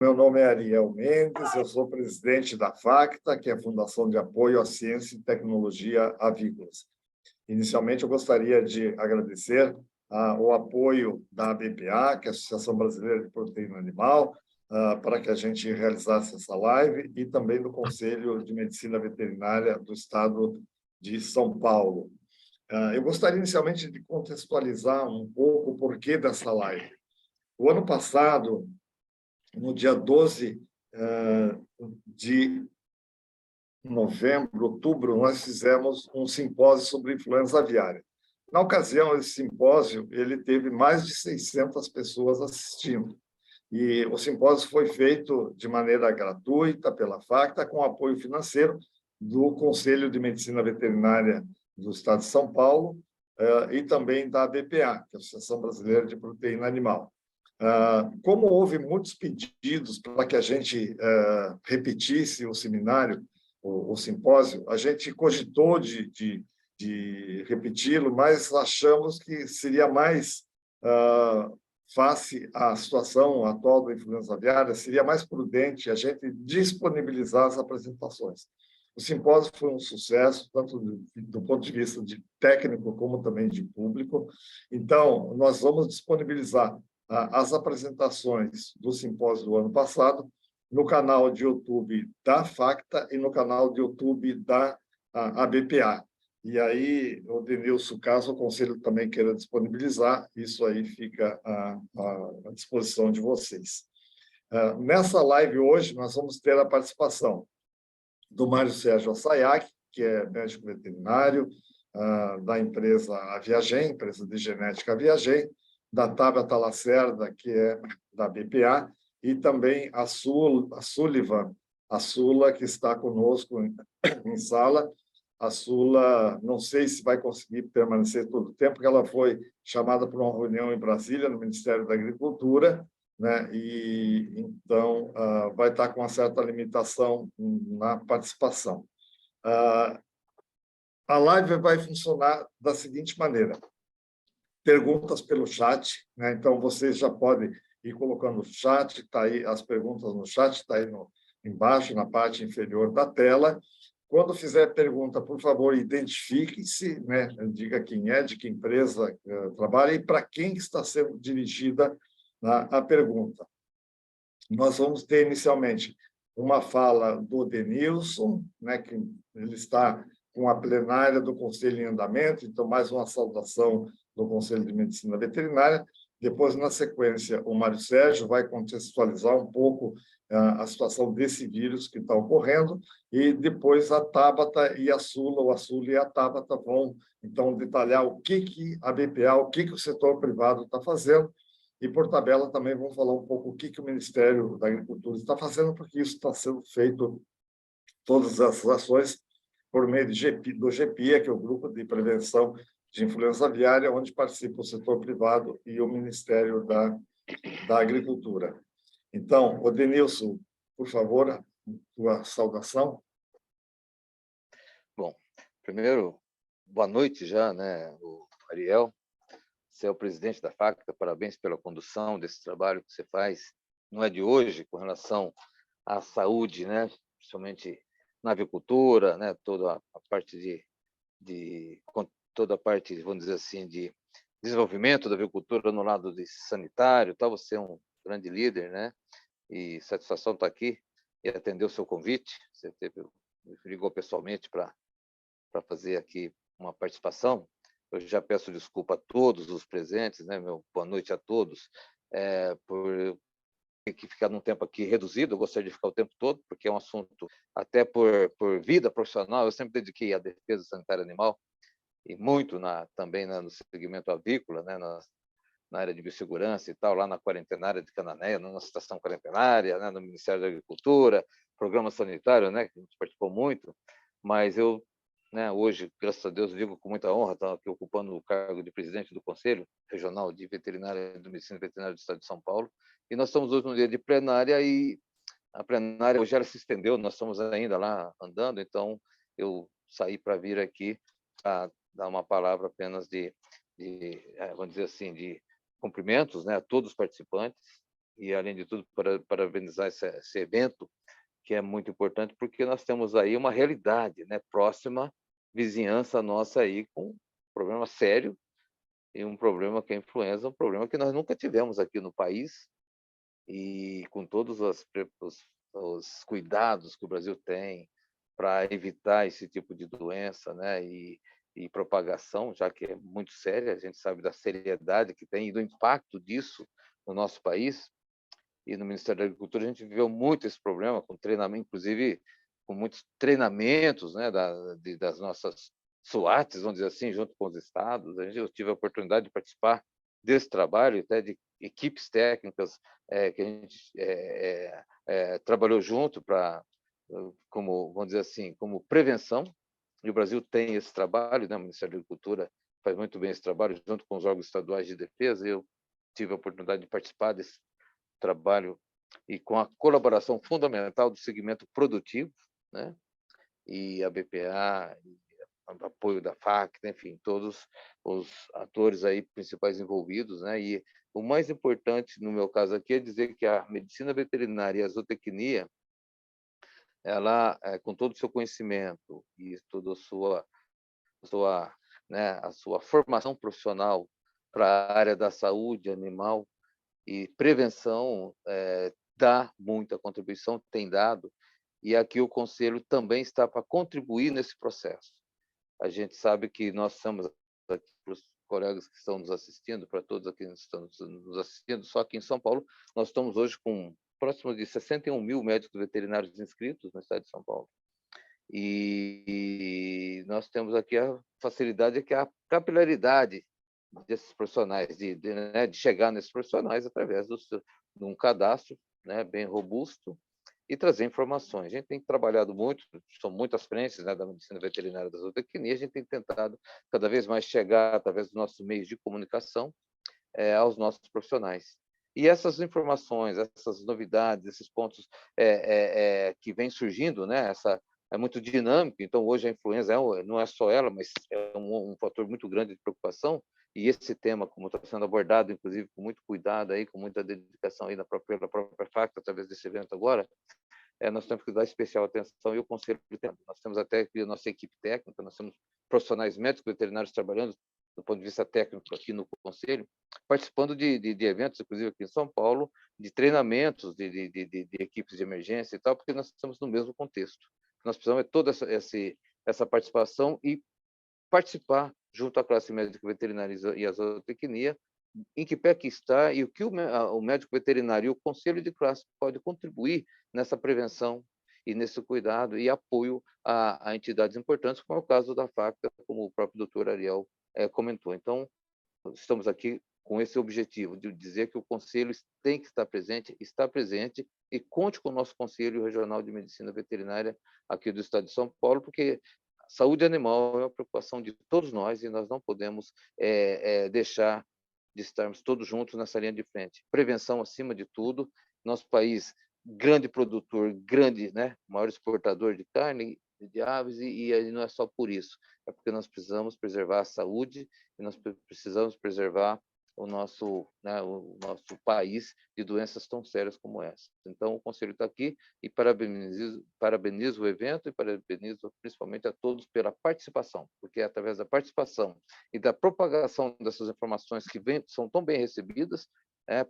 Meu nome é Ariel Mendes, eu sou presidente da FACTA, que é a Fundação de Apoio à Ciência e Tecnologia Avícolas. Inicialmente, eu gostaria de agradecer o apoio da ABPA, que é a Associação Brasileira de Proteína Animal, para que a gente realizasse essa live, e também do Conselho de Medicina Veterinária do Estado de São Paulo. Eu gostaria inicialmente de contextualizar um pouco o porquê dessa live. O ano passado, no dia 12 de novembro, outubro, nós fizemos um simpósio sobre influenza aviária. Na ocasião, esse simpósio ele teve mais de 600 pessoas assistindo. E o simpósio foi feito de maneira gratuita pela FACTA, com apoio financeiro do Conselho de Medicina Veterinária do Estado de São Paulo e também da ABPA, que é a Associação Brasileira de Proteína Animal. Como houve muitos pedidos para que a gente repetisse o seminário, o simpósio, a gente cogitou de repeti-lo, mas achamos que seria mais, face à situação atual da influenza aviária, seria mais prudente a gente disponibilizar as apresentações. O simpósio foi um sucesso, tanto do ponto de vista de técnico como também de público. Então, nós vamos disponibilizar as apresentações do simpósio do ano passado no canal de YouTube da FACTA e no canal de YouTube da ABPA. E aí, o Denilson, caso o Conselho também queira disponibilizar, isso aí fica à disposição de vocês. Nessa live hoje, nós vamos ter a participação do Mário Sérgio Assayag, que é médico veterinário da empresa Aviagem, empresa de genética Aviagem, da Tabata Lacerda, que é da BPA, e também a Sullivan, a Sula, que está conosco em sala. A Sula, não sei se vai conseguir permanecer todo o tempo, porque ela foi chamada para uma reunião em Brasília, no Ministério da Agricultura, né? E então vai estar com uma certa limitação na participação. A live vai funcionar da seguinte maneira: perguntas pelo chat, né? Então vocês já podem ir colocando no chat, está aí as perguntas no chat, está aí embaixo, na parte inferior da tela. Quando fizer pergunta, por favor, identifique-se, né? Diga quem é, de que empresa trabalha e para quem está sendo dirigida a pergunta. Nós vamos ter, inicialmente, uma fala do Denilson, né? Que ele está com a plenária do Conselho em andamento, então, mais uma saudação do Conselho de Medicina Veterinária. Depois, na sequência, o Mário Sérgio vai contextualizar um pouco a situação desse vírus que está ocorrendo, e depois a Tabata e a Sula, ou a Sula e a Tabata, vão, então, detalhar o que a BPA, o que o setor privado está fazendo, e, por tabela, também vão falar um pouco o que o Ministério da Agricultura está fazendo, porque isso está sendo feito, todas essas ações, por meio do GPIA, que é o Grupo de Prevenção de Influenza Aviária, onde participa o setor privado e o Ministério da Agricultura. Então, o Denilson, por favor, tua saudação. Bom, primeiro, boa noite já, né, o Ariel. Você é o presidente da FACTA, parabéns pela condução desse trabalho que você faz. Não é de hoje, com relação à saúde, né, principalmente na avicultura, né, toda a parte toda a parte, vamos dizer assim, de desenvolvimento da avicultura no lado de sanitário, tal. Você é um grande líder, né? E satisfação estar aqui e atender o seu convite. Você me ligou pessoalmente para fazer aqui uma participação. Eu já peço desculpa a todos os presentes, né? Boa noite a todos, por ter que ficar num tempo aqui reduzido. Eu gostaria de ficar o tempo todo, porque é um assunto, até por vida profissional, eu sempre dediquei à defesa sanitária animal, e muito também no segmento avícola, né? Na área de biossegurança e tal, lá na quarentenária de Cananéia, na nossa estação quarentenária, né? No Ministério da Agricultura, programa sanitário, né? Que a gente participou muito, mas eu, né, hoje, graças a Deus, digo com muita honra, estou aqui ocupando o cargo de presidente do Conselho Regional de Veterinária do Medicina Veterinária do Estado de São Paulo, e nós estamos hoje no dia de plenária, e a plenária hoje ela se estendeu, nós estamos ainda lá andando, então eu saí para vir aqui a dar uma palavra apenas vamos dizer assim, de cumprimentos, né, a todos os participantes, e, além de tudo, parabenizar esse evento, que é muito importante, porque nós temos aí uma realidade, né, próxima, vizinhança nossa aí, com um problema sério, e um problema que é a influenza, um problema que nós nunca tivemos aqui no país, e com todos os cuidados que o Brasil tem para evitar esse tipo de doença, né, e propagação, já que é muito séria, a gente sabe da seriedade que tem e do impacto disso no nosso país. E no Ministério da Agricultura a gente viveu muito esse problema, com treinamento, inclusive com muitos treinamentos, né, das nossas SWATs, vamos dizer assim, junto com os estados. Eu tive a oportunidade de participar desse trabalho, até de equipes técnicas que a gente trabalhou junto para, como, vamos dizer assim, como prevenção. E o Brasil tem esse trabalho, né? O Ministério da Agricultura faz muito bem esse trabalho, junto com os órgãos estaduais de defesa. Eu tive a oportunidade de participar desse trabalho e com a colaboração fundamental do segmento produtivo, né? E a BPA, e o apoio da FACTA, enfim, todos os atores aí principais envolvidos, né? E o mais importante, no meu caso aqui, é dizer que a medicina veterinária e a zootecnia, ela, com todo o seu conhecimento e toda a sua formação profissional para a área da saúde animal e prevenção, dá muita contribuição, tem dado, e aqui o Conselho também está para contribuir nesse processo. A gente sabe que nós estamos aqui, para os colegas que estão nos assistindo, para todos aqui que estão nos assistindo, só que em São Paulo nós estamos hoje com próximo de 61 mil médicos veterinários inscritos no estado de São Paulo. E nós temos aqui a facilidade, que é a capilaridade desses profissionais, né, de chegar nesses profissionais através de um cadastro, né, bem robusto, e trazer informações. A gente tem trabalhado muito, são muitas frentes, né, da medicina veterinária e da zootecnia, a gente tem tentado cada vez mais chegar, através dos nossos meios de comunicação, aos nossos profissionais. E essas informações, essas novidades, esses pontos que vêm surgindo, né, é muito dinâmico. Então, hoje a influenza não é só ela, mas é um fator muito grande de preocupação. E esse tema, como está sendo abordado, inclusive, com muito cuidado, aí, com muita dedicação aí pela própria FACTA, através desse evento agora, nós temos que dar especial atenção, e o Conselho tem. Nós temos até aqui a nossa equipe técnica, nós temos profissionais médicos veterinários trabalhando do ponto de vista técnico aqui no Conselho, participando de eventos, inclusive aqui em São Paulo, de treinamentos de equipes de emergência e tal, porque nós estamos no mesmo contexto. Nós precisamos de toda essa participação e participar junto à classe médica veterinária e a zootecnia, em que pé que está e o que o médico veterinário e o conselho de classe pode contribuir nessa prevenção e nesse cuidado e apoio a entidades importantes, como é o caso da FACTA, como o próprio doutor Ariel comentou. Então, estamos aqui com esse objetivo de dizer que o Conselho tem que estar presente, está presente, e conte com o nosso Conselho Regional de Medicina Veterinária aqui do Estado de São Paulo, porque a saúde animal é uma preocupação de todos nós e nós não podemos deixar de estarmos todos juntos nessa linha de frente. Prevenção acima de tudo. Nosso país, grande produtor, grande, né, maior exportador de carne, de aves, e não é só por isso, é porque nós precisamos preservar a saúde e nós precisamos preservar o nosso país de doenças tão sérias como essa. Então, o Conselho está aqui e parabenizo o evento e parabenizo principalmente a todos pela participação, porque é através da participação e da propagação dessas informações que são tão bem recebidas,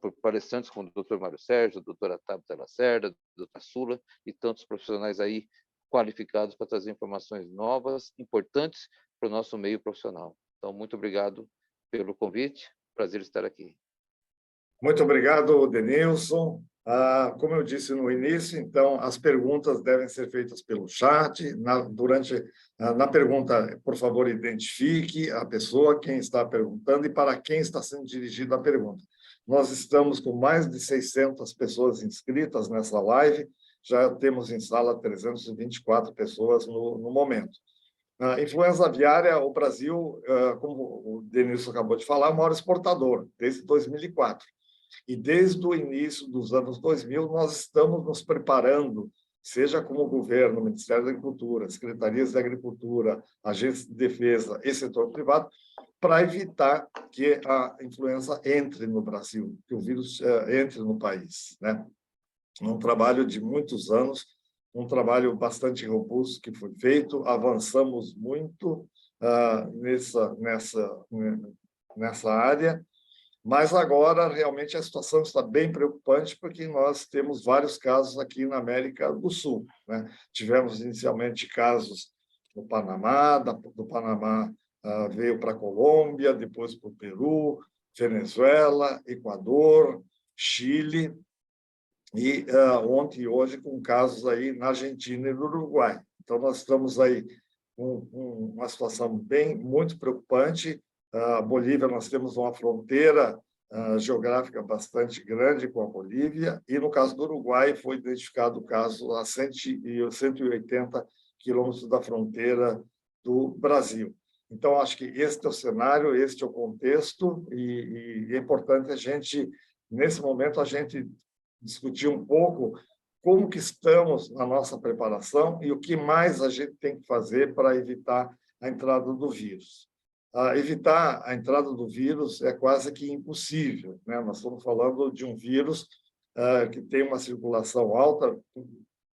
por palestrantes como o Dr. Mário Sérgio, a doutora Tabata Lacerda, a doutora Sula e tantos profissionais aí qualificados para trazer informações novas, importantes para o nosso meio profissional. Então, muito obrigado pelo convite. Prazer estar aqui. Muito obrigado, Denilson. Como eu disse no início, então, as perguntas devem ser feitas pelo chat. Na pergunta, por favor, identifique a pessoa, quem está perguntando e para quem está sendo dirigida a pergunta. Nós estamos com mais de 600 pessoas inscritas nessa live, já temos em sala 324 pessoas no momento. Influenza aviária, o Brasil, como o Denilson acabou de falar, é o maior exportador, desde 2004. E desde o início dos anos 2000, nós estamos nos preparando seja como governo, Ministério da Agricultura, secretarias da Agricultura, agências de defesa e setor privado, para evitar que a influenza entre no Brasil, que o vírus entre no país, né? Um trabalho de muitos anos, um trabalho bastante robusto que foi feito, avançamos muito nessa área, mas agora realmente a situação está bem preocupante porque nós temos vários casos aqui na América do Sul, né? Tivemos inicialmente casos no Panamá, do Panamá veio para a Colômbia, depois para o Peru, Venezuela, Equador, Chile, e ontem e hoje com casos aí na Argentina e no Uruguai. Então, nós estamos aí com uma situação muito preocupante. A Bolívia, nós temos uma fronteira geográfica bastante grande com a Bolívia, e no caso do Uruguai foi identificado o caso a 180 quilômetros da fronteira do Brasil. Então, acho que este é o cenário, este é o contexto, e é importante a gente, nesse momento, a gente discutir um pouco como que estamos na nossa preparação e o que mais a gente tem que fazer para evitar a entrada do vírus. Evitar a entrada do vírus é quase que impossível, né? Nós estamos falando de um vírus que tem uma circulação alta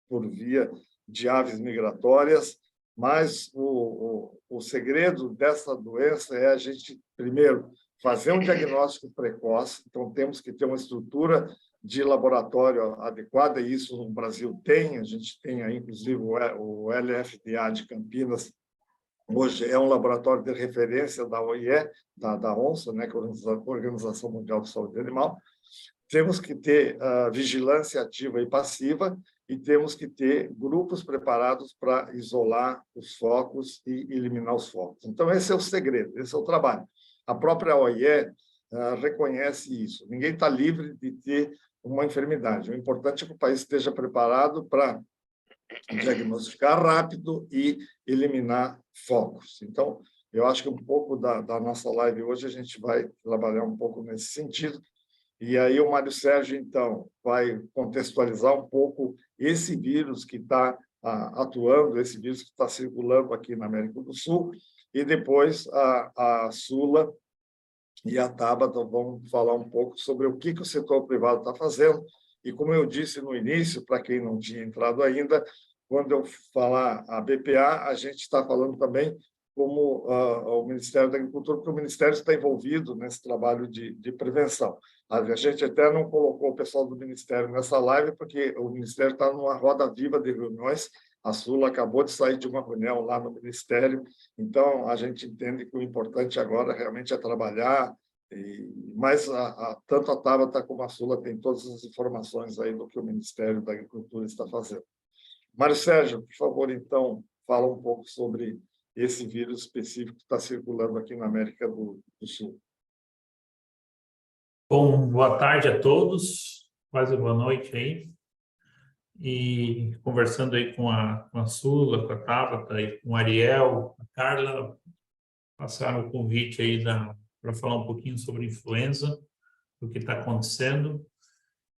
por via de aves migratórias, mas o segredo dessa doença é a gente, primeiro, fazer um diagnóstico precoce. Então, temos que ter uma estrutura de laboratório adequada, e isso no Brasil tem, a gente tem aí, inclusive, o LFDA de Campinas, hoje é um laboratório de referência da OIE, da ONSA, né, que é a Organização Mundial de Saúde Animal. Temos que ter vigilância ativa e passiva, e temos que ter grupos preparados para isolar os focos e eliminar os focos. Então, esse é o segredo, esse é o trabalho. A própria OIE reconhece isso. Ninguém está livre de ter uma enfermidade. O importante é que o país esteja preparado para diagnosticar rápido e eliminar focos. Então, eu acho que um pouco da nossa live hoje a gente vai trabalhar um pouco nesse sentido. E aí o Mário Sérgio, então, vai contextualizar um pouco esse vírus que está atuando, esse vírus que está circulando aqui na América do Sul, e depois a Sula e a Tabata vão falar um pouco sobre o que o setor privado está fazendo. E, como eu disse no início, para quem não tinha entrado ainda, quando eu falar a BPA, a gente está falando também como o Ministério da Agricultura, porque o Ministério está envolvido nesse trabalho de prevenção. A gente até não colocou o pessoal do Ministério nessa live, porque o Ministério está numa roda viva de reuniões. A Sula acabou de sair de uma reunião lá no Ministério, então a gente entende que o importante agora realmente é trabalhar, mas tanto a Tabata como a Sula tem todas as informações aí do que o Ministério da Agricultura está fazendo. Mário Sérgio, por favor, então, fala um pouco sobre esse vírus específico que está circulando aqui na América do Sul. Bom, boa tarde a todos, quase boa noite aí. E conversando aí com a Sula, com a Tabata e com o Ariel, a Carla, passaram o convite aí para falar um pouquinho sobre influenza, o que está acontecendo,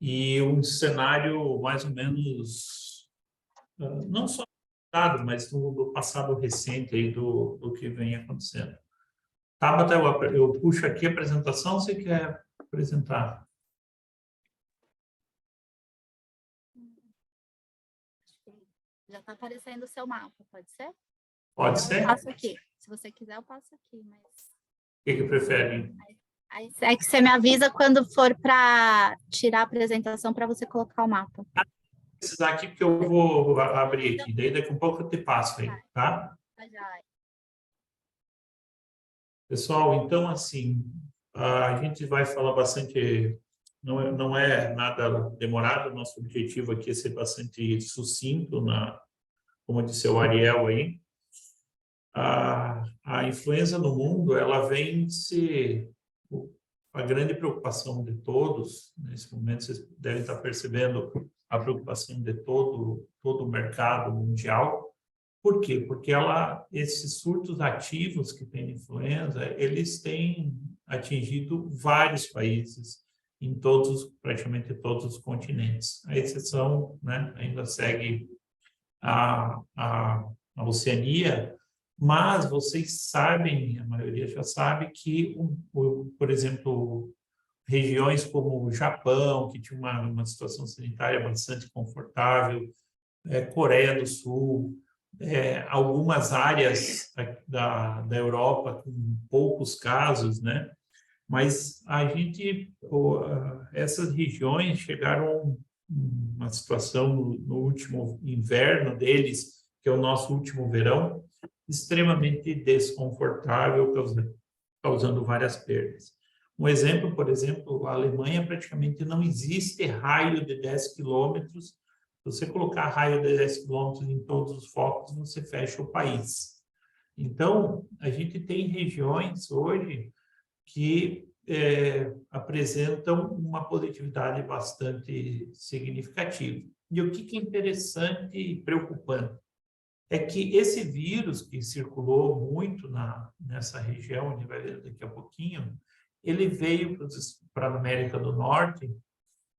e um cenário mais ou menos, não só mas do passado recente aí do que vem acontecendo. Tabata, eu puxo aqui a apresentação, você quer apresentar? Já está aparecendo o seu mapa, pode ser? Pode ser? Eu passo aqui. Se você quiser, eu passo aqui. Mas... O que prefere? Aí é que você me avisa quando for para tirar a apresentação para você colocar o mapa. Vou precisar aqui, porque eu vou abrir aqui. Daí daqui a pouco eu te passo aí, tá? Pessoal, então, assim, a gente vai falar bastante, não é nada demorado, nosso objetivo aqui é ser bastante sucinto, como disse o Ariel aí. A influenza no mundo, ela vem ser a grande preocupação de todos, nesse momento vocês devem estar percebendo a preocupação de todo o mercado mundial. Por quê? Porque esses surtos ativos que tem de influenza, eles têm atingido vários países em praticamente todos os continentes. A exceção, né, ainda segue a Oceania, mas vocês sabem, a maioria já sabe, que, por exemplo, regiões como o Japão, que tinha uma situação sanitária bastante confortável, Coreia do Sul, algumas áreas da Europa com poucos casos, né? Mas essas regiões chegaram uma situação no último inverno deles, que é o nosso último verão, extremamente desconfortável, causando várias perdas. Um exemplo, por exemplo, a Alemanha praticamente não existe raio de 10 quilômetros. Se você colocar raio de 10 quilômetros em todos os focos, você fecha o país. Então, a gente tem regiões hoje que apresentam uma positividade bastante significativa. E o que é interessante e preocupante é que esse vírus que circulou muito nessa região, onde vai ver daqui a pouquinho, ele veio para a América do Norte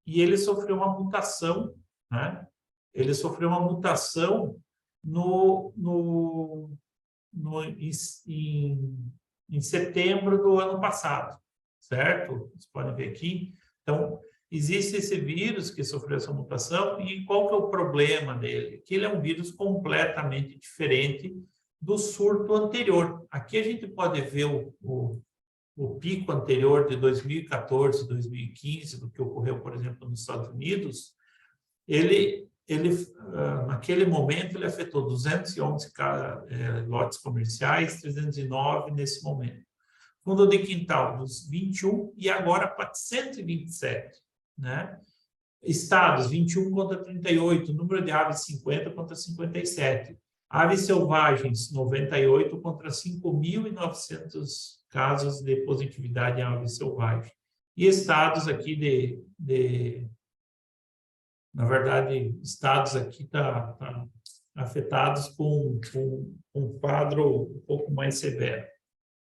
e ele sofreu uma mutação, né? Ele sofreu uma mutação em setembro do ano passado, certo? Vocês podem ver aqui. Então, existe esse vírus que sofreu essa mutação e qual que é o problema dele? Que ele é um vírus completamente diferente do surto anterior. Aqui a gente pode ver o pico anterior de 2014, 2015, do que ocorreu, por exemplo, nos Estados Unidos. Naquele momento, ele afetou 211 lotes comerciais, 309 nesse momento. Fundo de quintal, dos 21 e agora para 127, né? Estados, 21 contra 38, número de aves, 50 contra 57. Aves selvagens, 98 contra 5.900 casos de positividade em aves selvagens. E estados aqui na verdade, estados aqui tá afetados com um quadro um pouco mais severo.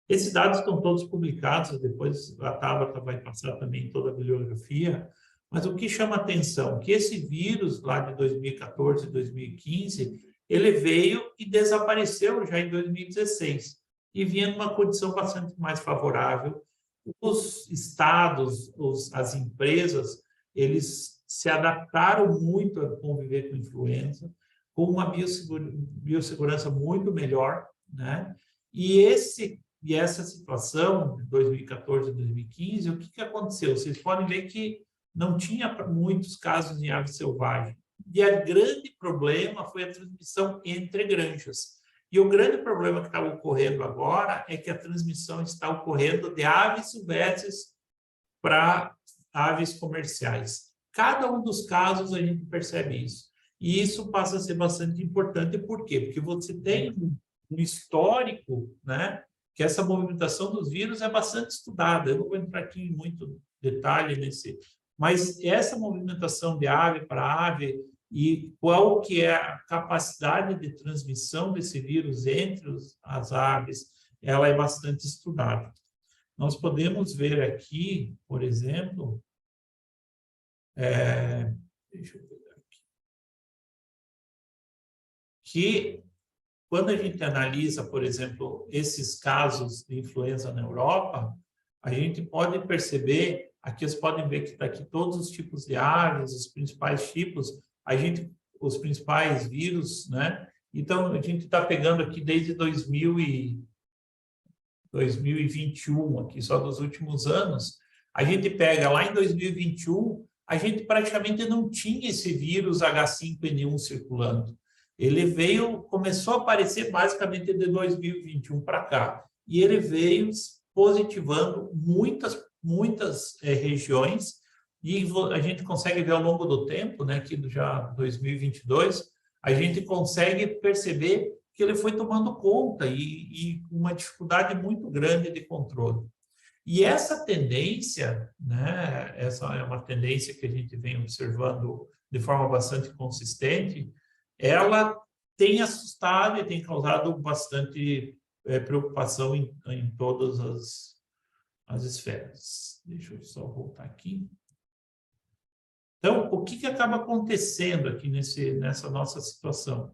Esses dados estão todos publicados, depois a Tabata vai passar também toda a bibliografia, mas o que chama atenção é que esse vírus lá de 2014 e 2015, ele veio e desapareceu já em 2016, e vinha numa condição bastante mais favorável. Os estados, as empresas, eles se adaptaram muito a conviver com influenza, com uma biossegurança muito melhor, né? E essa situação, de 2014 e 2015, o que aconteceu? Vocês podem ver que não tinha muitos casos em ave selvagem. E o grande problema foi a transmissão entre granjas. E o grande problema que está ocorrendo agora é que a transmissão está ocorrendo de aves silvestres para aves comerciais. Cada um dos casos a gente percebe isso. E isso passa a ser bastante importante. Por quê? Porque você tem um histórico, né, que essa movimentação dos vírus é bastante estudada. Eu não vou entrar aqui em muito detalhe nesse, mas essa movimentação de ave para ave e qual que é a capacidade de transmissão desse vírus entre as aves, ela é bastante estudada. Nós podemos ver aqui, por exemplo, deixa eu ver aqui, que quando a gente analisa, por exemplo, esses casos de influenza na Europa, a gente pode perceber, aqui vocês podem ver que está aqui todos os tipos de aves, os principais tipos, os principais vírus, né? Então, a gente está pegando aqui desde 2021, aqui só dos últimos anos, a gente pega lá em 2021, a gente praticamente não tinha esse vírus H5N1 circulando. Ele começou a aparecer basicamente de 2021 para cá. E ele veio positivando muitas regiões, e a gente consegue ver ao longo do tempo, né, que já 2022, a gente consegue perceber que ele foi tomando conta e uma dificuldade muito grande de controle. E essa tendência, né, essa é uma tendência que a gente vem observando de forma bastante consistente, ela tem assustado e tem causado bastante preocupação em todas as esferas. Deixa eu só voltar aqui. Então, o que acaba acontecendo aqui nessa nossa situação?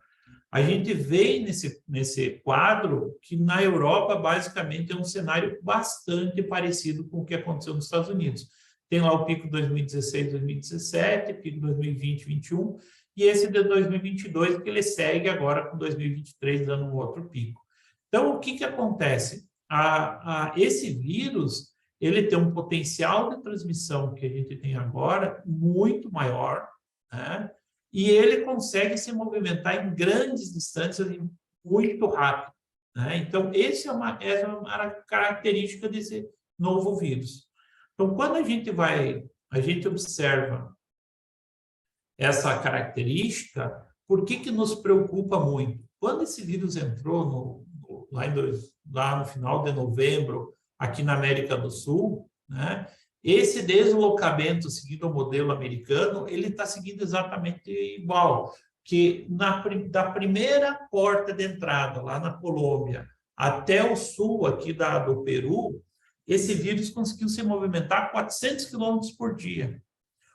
A gente vê nesse quadro que na Europa, basicamente, é um cenário bastante parecido com o que aconteceu nos Estados Unidos. Tem lá o pico 2016, 2017, pico 2020, 2021, e esse de 2022, que ele segue agora com 2023, dando um outro pico. Então, o que acontece? Esse vírus, ele tem um potencial de transmissão que a gente tem agora muito maior, né? E ele consegue se movimentar em grandes distâncias muito rápido, né? Então, essa é uma característica desse novo vírus. Então, quando a gente observa essa característica, por que nos preocupa muito? Quando esse vírus entrou lá no final de novembro, aqui na América do Sul, né? Esse deslocamento seguindo o modelo americano, ele está seguindo exatamente igual, que da primeira porta de entrada, lá na Colômbia, até o sul aqui do Peru, esse vírus conseguiu se movimentar 400 km por dia.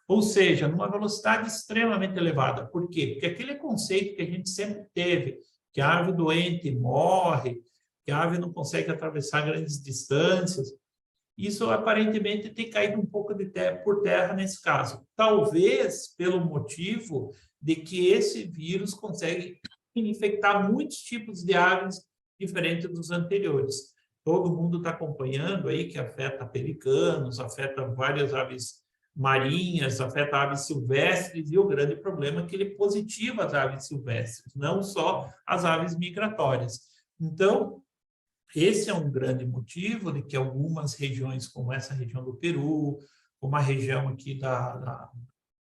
Ou seja, numa velocidade extremamente elevada. Por quê? Porque aquele conceito que a gente sempre teve, que a ave doente morre, que a ave não consegue atravessar grandes distâncias, isso aparentemente tem caído um pouco por terra nesse caso. Talvez pelo motivo de que esse vírus consegue infectar muitos tipos de aves diferentes dos anteriores. Todo mundo está acompanhando aí que afeta pelicanos, afeta várias aves marinhas, afeta aves silvestres, e o grande problema é que ele positiva as aves silvestres, não só as aves migratórias. Então, esse é um grande motivo de que algumas regiões, como essa região do Peru, como a região aqui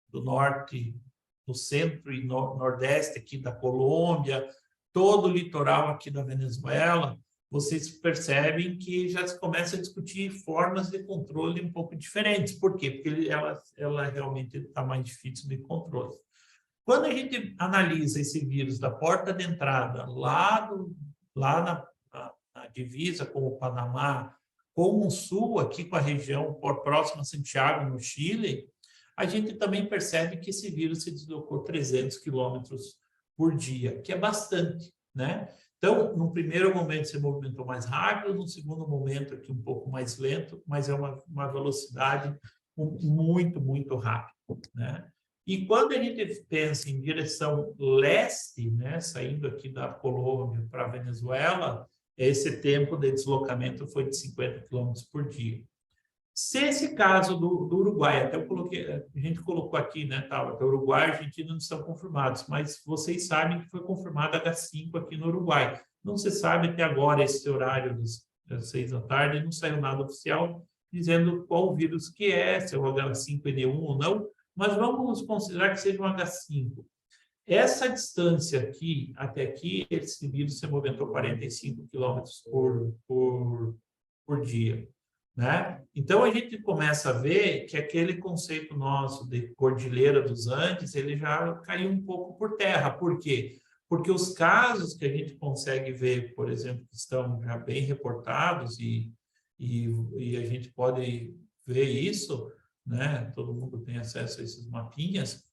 do norte, do centro e nordeste aqui da Colômbia, todo o litoral aqui da Venezuela, vocês percebem que já se começa a discutir formas de controle um pouco diferentes. Por quê? Porque ela realmente está mais difícil de controle. Quando a gente analisa esse vírus da porta de entrada, lá na divisa com o Panamá, com o sul, aqui com a região próxima a Santiago, no Chile, a gente também percebe que esse vírus se deslocou 300 quilômetros por dia, que é bastante, né? Então, no primeiro momento se movimentou mais rápido, no segundo momento aqui um pouco mais lento, mas é uma velocidade muito, muito rápida, né? E quando a gente pensa em direção leste, né, saindo aqui da Colômbia para a Venezuela, esse tempo de deslocamento foi de 50 km por dia. Se esse caso do Uruguai, até a gente colocou aqui, né, até o Uruguai e a Argentina não estão confirmados, mas vocês sabem que foi confirmado H5 aqui no Uruguai. Não se sabe até agora, esse horário das 6 da tarde, não saiu nada oficial dizendo qual vírus que é, se é o H5N1 ou não, mas vamos considerar que seja um H5. Essa distância aqui, até aqui, esse vírus se movimentou 45 km por dia, né? Então, a gente começa a ver que aquele conceito nosso de Cordilheira dos Andes, ele já caiu um pouco por terra. Por quê? Porque os casos que a gente consegue ver, por exemplo, que estão já bem reportados e a gente pode ver isso, né? Todo mundo tem acesso a esses mapinhas,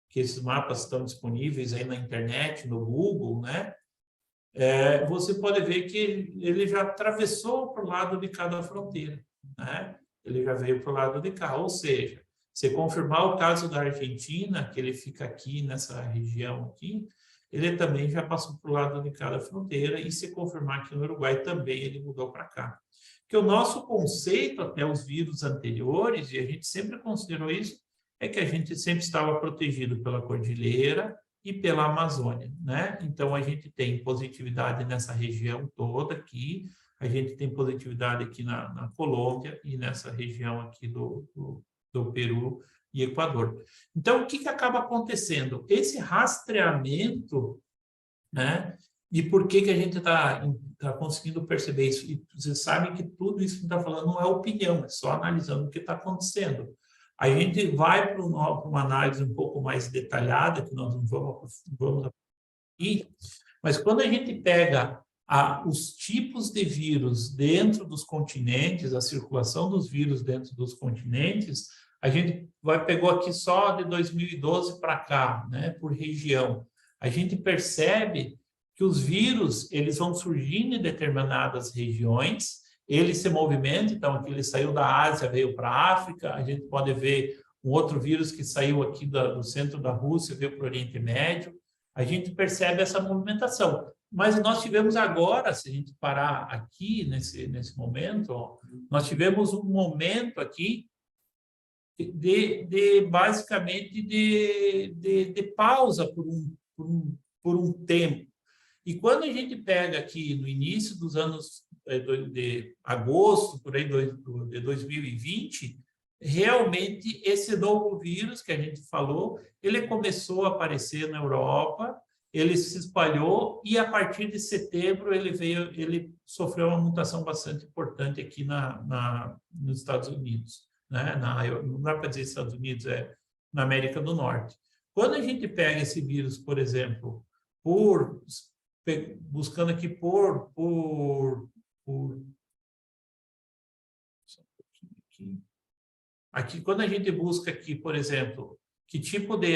que esses mapas estão disponíveis aí na internet, no Google, né? Você pode ver que ele já atravessou para o lado de cada fronteira, né? Ele já veio para o lado de cá, ou seja, se confirmar o caso da Argentina, que ele fica aqui nessa região aqui, ele também já passou para o lado de cada fronteira, e se confirmar que no Uruguai também ele mudou para cá. Porque o nosso conceito até os vírus anteriores, e a gente sempre considerou isso, é que a gente sempre estava protegido pela Cordilheira e pela Amazônia, né? Então, a gente tem positividade nessa região toda aqui, a gente tem positividade aqui na Colômbia e nessa região aqui do Peru e Equador. Então, o que acaba acontecendo? Esse rastreamento, né? E por que a gente está conseguindo perceber isso? E vocês sabem que tudo isso que está falando não é opinião, é só analisando o que está acontecendo. A gente vai para uma análise um pouco mais detalhada, que nós não vamos aqui, mas quando a gente pega os tipos de vírus dentro dos continentes, a circulação dos vírus dentro dos continentes, a gente pegou aqui só de 2012 para cá, né, por região. a gente percebe que os vírus, eles vão surgindo em determinadas regiões, ele se movimenta, então aqui ele saiu da Ásia, veio para a África, a gente pode ver um outro vírus que saiu aqui do centro da Rússia, veio para o Oriente Médio, a gente percebe essa movimentação. Mas nós tivemos agora, se a gente parar aqui, nesse momento, ó, nós tivemos um momento aqui basicamente de pausa por um tempo. E quando a gente pega aqui no início dos anos de agosto, por aí, de 2020, realmente esse novo vírus que a gente falou, ele começou a aparecer na Europa, ele se espalhou e a partir de setembro ele sofreu uma mutação bastante importante aqui nos Estados Unidos, né? Não dá para dizer Estados Unidos, é na América do Norte. Quando a gente pega esse vírus, por exemplo, buscando aqui aqui, quando a gente busca aqui, por exemplo, que tipo de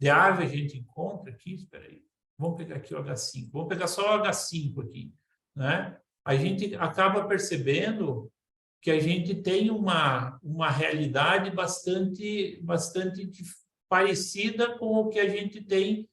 ave a gente encontra aqui, espera aí, vamos pegar aqui o H5, vamos pegar só o H5 aqui, né? A gente acaba percebendo que a gente tem uma realidade bastante parecida com o que a gente tem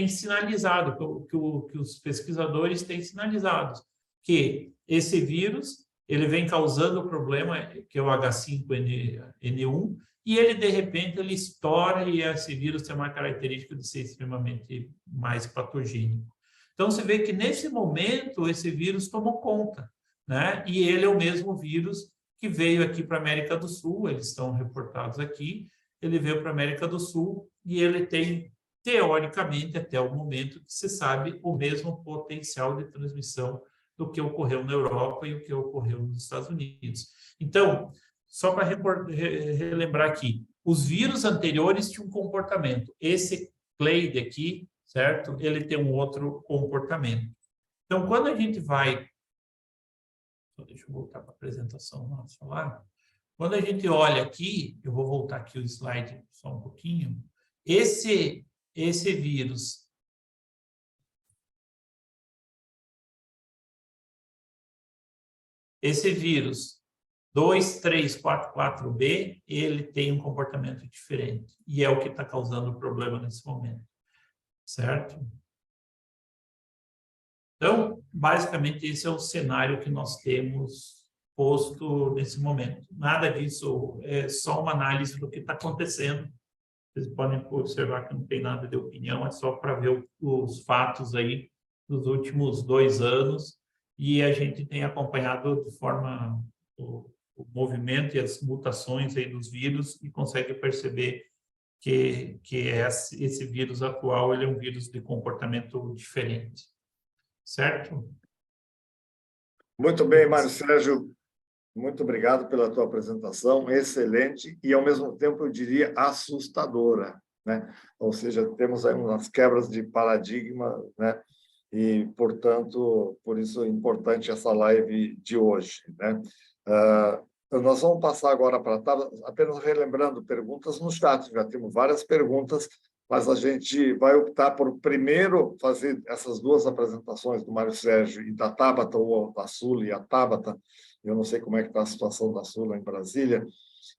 sinalizado, que os pesquisadores têm sinalizado, que esse vírus ele vem causando o problema, que é o H5N1, e ele, de repente, ele estoura e esse vírus tem uma característica de ser extremamente mais patogênico. Então, você vê que, nesse momento, esse vírus tomou conta, né? E ele é o mesmo vírus que veio aqui para a América do Sul, eles estão reportados aqui, ele veio para a América do Sul e ele tem, teoricamente, até o momento que se sabe, o mesmo potencial de transmissão do que ocorreu na Europa e o que ocorreu nos Estados Unidos. Então, só para relembrar aqui, os vírus anteriores tinham um comportamento. Esse clade aqui, certo? Ele tem um outro comportamento. Então, quando a gente vai... Deixa eu voltar para a apresentação nossa lá. Quando a gente olha aqui, eu vou voltar aqui o slide só um pouquinho. Esse vírus... Esse vírus 2344B, ele tem um comportamento diferente. E é o que está causando o problema nesse momento. Certo? Então, basicamente, esse é o cenário que nós temos posto nesse momento. Nada disso é só uma análise do que está acontecendo. Vocês podem observar que não tem nada de opinião, é só para ver os fatos aí dos últimos 2 anos. E a gente tem acompanhado de forma o movimento e as mutações aí dos vírus e consegue perceber que esse vírus atual ele é um vírus de comportamento diferente. Certo? Muito bem, Mário Sérgio. Muito obrigado pela tua apresentação, excelente e, ao mesmo tempo, eu diria assustadora, né? Ou seja, temos aí umas quebras de paradigma, né? E, portanto, por isso é importante essa live de hoje, né? Nós vamos passar agora para a Tabata, apenas relembrando perguntas no chat, já temos várias perguntas, mas a gente vai optar por primeiro fazer essas 2 apresentações do Mário Sérgio e da Tabata, ou da Sula e a Tabata. Eu não sei como é que está a situação da Sula em Brasília.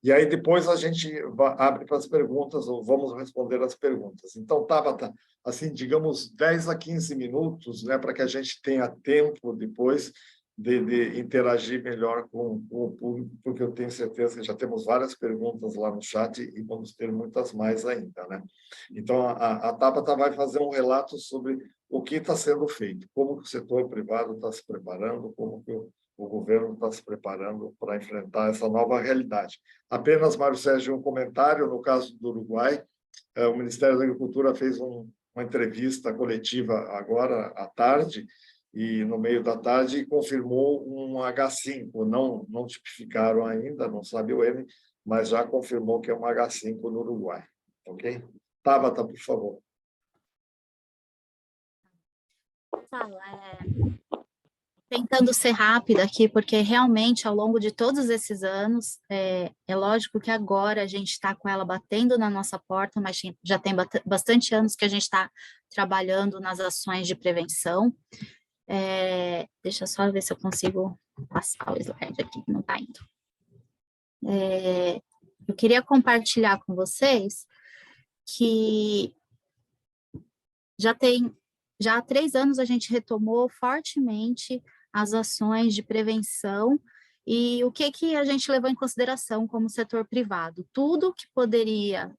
E aí depois a gente abre para as perguntas, ou vamos responder as perguntas. Então, Tabata, assim, digamos 10 a 15 minutos, né, para que a gente tenha tempo depois de interagir melhor com o público, porque eu tenho certeza que já temos várias perguntas lá no chat e vamos ter muitas mais ainda, né? Então, a Tabata vai fazer um relato sobre o que está sendo feito, como o setor privado está se preparando, como que o governo está se preparando para enfrentar essa nova realidade. Apenas, Mário Sérgio, um comentário, no caso do Uruguai, o Ministério da Agricultura fez uma entrevista coletiva agora à tarde, e no meio da tarde confirmou um H5, não tipificaram ainda, não sabe o N, mas já confirmou que é um H5 no Uruguai. Ok? Tabata, por favor. Tentando ser rápida aqui, porque realmente ao longo de todos esses anos, é lógico que agora a gente está com ela batendo na nossa porta, mas já tem bastante anos que a gente está trabalhando nas ações de prevenção. Deixa eu só ver se eu consigo passar o slide aqui, que não está indo. Eu queria compartilhar com vocês que já há 3 anos a gente retomou fortemente as ações de prevenção e o que a gente levou em consideração como setor privado. Tudo que poderia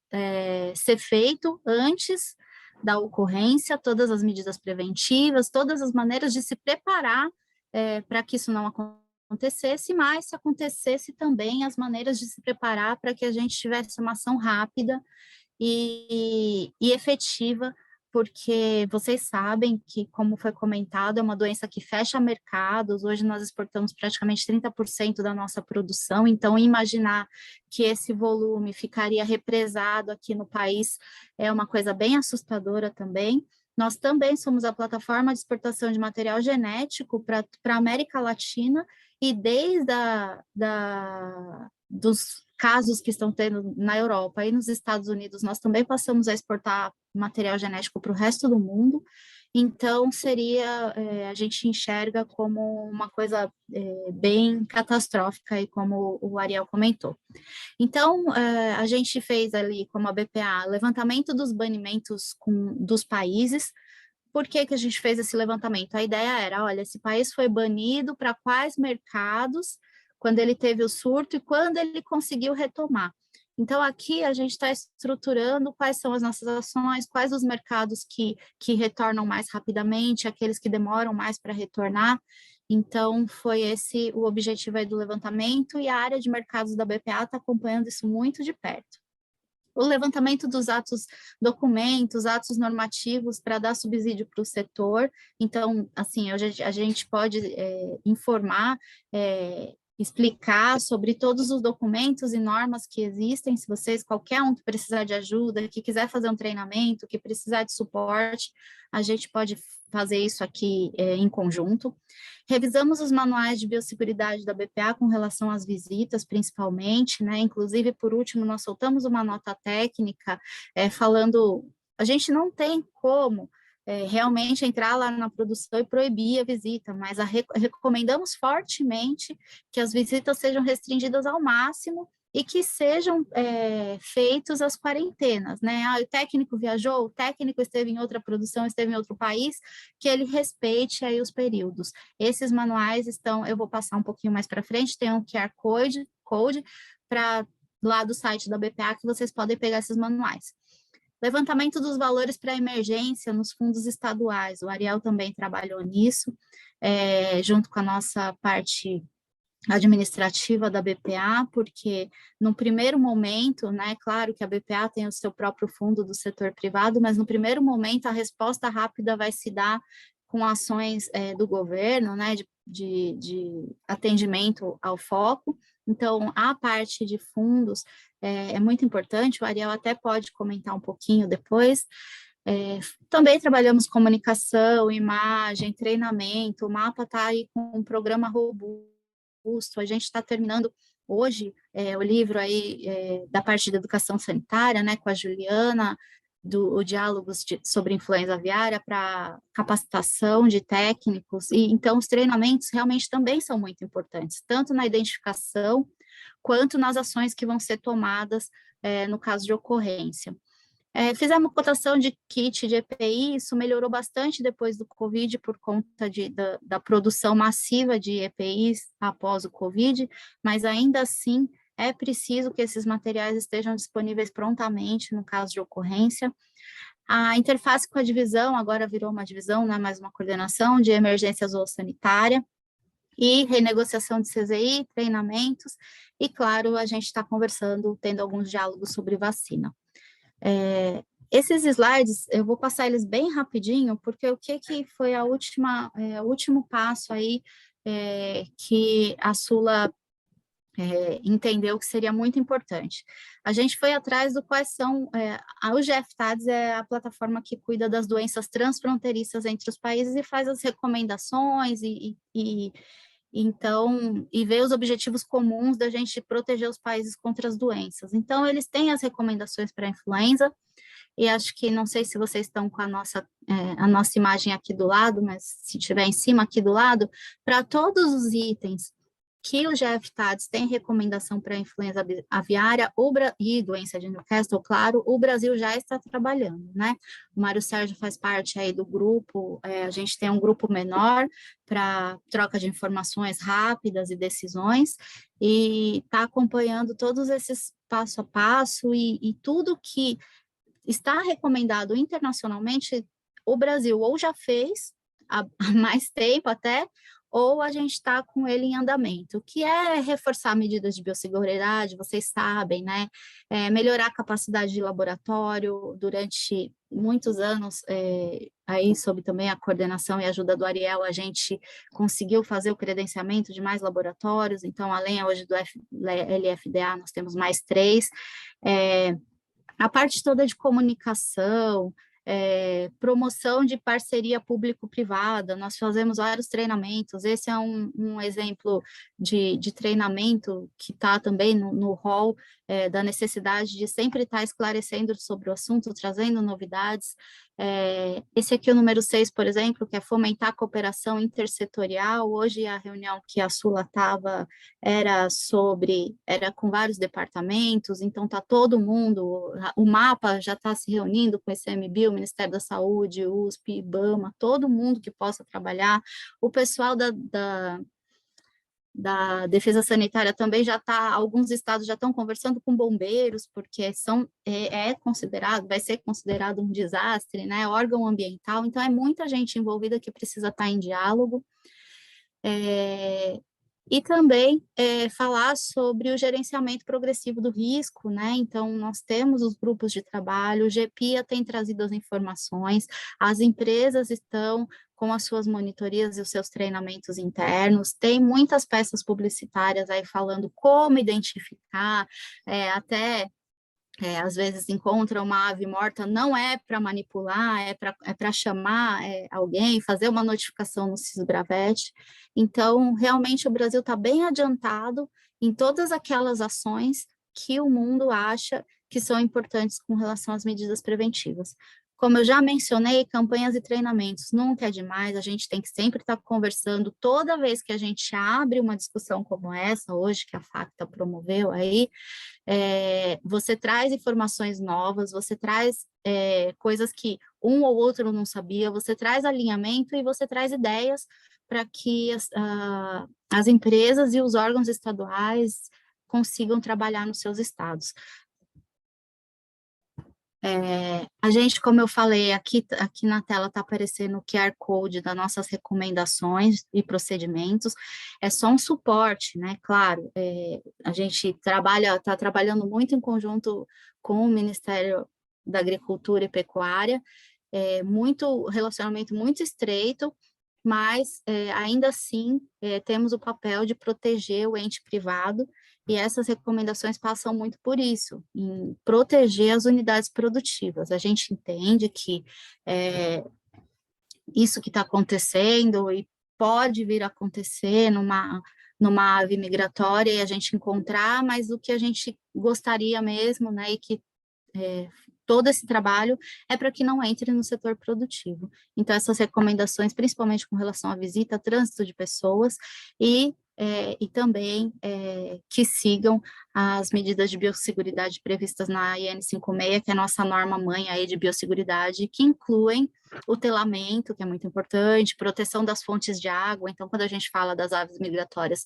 ser feito antes da ocorrência, todas as medidas preventivas, todas as maneiras de se preparar para que isso não acontecesse, mas se acontecesse também as maneiras de se preparar para que a gente tivesse uma ação rápida e efetiva, porque vocês sabem que, como foi comentado, é uma doença que fecha mercados. Hoje nós exportamos praticamente 30% da nossa produção, então imaginar que esse volume ficaria represado aqui no país é uma coisa bem assustadora também. Nós também somos a plataforma de exportação de material genético para a América Latina, e desde dos casos que estão tendo na Europa e nos Estados Unidos, nós também passamos a exportar material genético para o resto do mundo. Então, a gente enxerga como uma coisa bem catastrófica, e como o Ariel comentou. Então, a gente fez ali, como a BPA, levantamento dos banimentos dos países. Por que a gente fez esse levantamento? A ideia era, olha, esse país foi banido para quais mercados, quando ele teve o surto e quando ele conseguiu retomar. Então, aqui a gente está estruturando quais são as nossas ações, quais os mercados que retornam mais rapidamente, aqueles que demoram mais para retornar. Então, foi esse o objetivo aí do levantamento, e a área de mercados da BPA está acompanhando isso muito de perto. O levantamento dos documentos, atos normativos para dar subsídio para o setor. Então, assim, a gente pode informar, explicar sobre todos os documentos e normas que existem. Se vocês, qualquer um que precisar de ajuda, que quiser fazer um treinamento, que precisar de suporte, a gente pode fazer isso aqui em conjunto. Revisamos os manuais de biosseguridade da BPA com relação às visitas, principalmente, né? Inclusive, por último, nós soltamos uma nota técnica falando, a gente não tem como realmente entrar lá na produção e proibir a visita, mas recomendamos fortemente que as visitas sejam restringidas ao máximo e que sejam feitos as quarentenas, né? O técnico viajou, o técnico esteve em outra produção, esteve em outro país, que ele respeite aí os períodos. Esses manuais estão, eu vou passar um pouquinho mais para frente, tem um QR Code para lá do site da BPA que vocês podem pegar esses manuais. Levantamento dos valores para emergência nos fundos estaduais, o Ariel também trabalhou nisso, junto com a nossa parte administrativa da BPA, porque no primeiro momento, né, claro que a BPA tem o seu próprio fundo do setor privado, mas no primeiro momento a resposta rápida vai se dar com ações do governo, né, de atendimento ao foco. Então, a parte de fundos é muito importante, o Ariel até pode comentar um pouquinho depois. Também trabalhamos comunicação, imagem, treinamento, o mapa está aí com um programa robusto. A gente está terminando hoje o livro aí da parte de educação sanitária, né, com a Juliana, o Diálogos sobre Influenza Aviária, para capacitação de técnicos, e então os treinamentos realmente também são muito importantes, tanto na identificação, quanto nas ações que vão ser tomadas no caso de ocorrência. Fizemos cotação de kit de EPI, isso melhorou bastante depois do Covid, por conta da produção massiva de EPIs após o Covid, mas ainda assim é preciso que esses materiais estejam disponíveis prontamente no caso de ocorrência. A interface com a divisão, agora virou uma divisão, não é mais uma coordenação de emergência zoossanitária, e renegociação de CZI, treinamentos, e claro, a gente está conversando, tendo alguns diálogos sobre vacina. Esses slides, eu vou passar eles bem rapidinho, porque o que foi o último passo aí que a Sula entendeu que seria muito importante. A gente foi atrás do quais são... o GFTADS é a plataforma que cuida das doenças transfronteiriças entre os países e faz as recomendações então, e ver os objetivos comuns da gente proteger os países contra as doenças. Então, eles têm as recomendações para a influenza, e acho que, não sei se vocês estão com a nossa imagem aqui do lado, mas se tiver em cima aqui do lado, para todos os itens que o GFTADS tem recomendação para influenza aviária e doença de Newcastle, claro, o Brasil já está trabalhando, né? O Mário Sérgio faz parte aí do grupo, a gente tem um grupo menor para troca de informações rápidas e decisões, e está acompanhando todos esses passo a passo e tudo que está recomendado internacionalmente, o Brasil ou já fez há mais tempo até, ou a gente está com ele em andamento, que é reforçar medidas de biosseguridade, vocês sabem, né? Melhorar a capacidade de laboratório. Durante muitos anos, aí sob também a coordenação e ajuda do Ariel, a gente conseguiu fazer o credenciamento de mais laboratórios, então, além hoje do LFDA, nós temos mais 3. A parte toda de comunicação, promoção de parceria público-privada, nós fazemos vários treinamentos, esse é um exemplo de treinamento que está também no rol da necessidade de sempre estar esclarecendo sobre o assunto, trazendo novidades. Esse aqui é o número 6, por exemplo, que é fomentar a cooperação intersetorial. Hoje a reunião que a Sula estava era com vários departamentos, então está todo mundo, o mapa já está se reunindo com o ICMBio, o Ministério da Saúde, USP, IBAMA, todo mundo que possa trabalhar. O pessoal da Defesa Sanitária também já está, alguns estados já estão conversando com bombeiros, porque vai ser considerado um desastre, né, órgão ambiental, então é muita gente envolvida que precisa estar em diálogo. E também falar sobre o gerenciamento progressivo do risco, né? Então, nós temos os grupos de trabalho, o GPIA tem trazido as informações, as empresas estão com as suas monitorias e os seus treinamentos internos, tem muitas peças publicitárias aí falando como identificar, às vezes encontra uma ave morta, não é para manipular, é para chamar alguém, fazer uma notificação no Sisbravet. Então, realmente, o Brasil está bem adiantado em todas aquelas ações que o mundo acha que são importantes com relação às medidas preventivas. Como eu já mencionei, campanhas e treinamentos nunca é demais, a gente tem que sempre estar conversando, toda vez que a gente abre uma discussão como essa, hoje, que a FACTA promoveu aí, você traz informações novas, você traz coisas que um ou outro não sabia, você traz alinhamento e você traz ideias para que as empresas e os órgãos estaduais consigam trabalhar nos seus estados. A gente, como eu falei, aqui na tela está aparecendo o QR Code das nossas recomendações e procedimentos, é só um suporte, né? Claro, a gente está trabalhando muito em conjunto com o Ministério da Agricultura e Pecuária, relacionamento muito estreito, mas ainda assim temos o papel de proteger o ente privado, e essas recomendações passam muito por isso, em proteger as unidades produtivas. A gente entende que isso que está acontecendo e pode vir a acontecer numa ave migratória e a gente encontrar, mas o que a gente gostaria mesmo, né, e que todo esse trabalho é para que não entre no setor produtivo. Então, essas recomendações, principalmente com relação à visita, trânsito de pessoas e também que sigam as medidas de biosseguridade previstas na IN 56, que é a nossa norma-mãe aí de biosseguridade, que incluem o telamento, que é muito importante, proteção das fontes de água. Então, quando a gente fala das aves migratórias,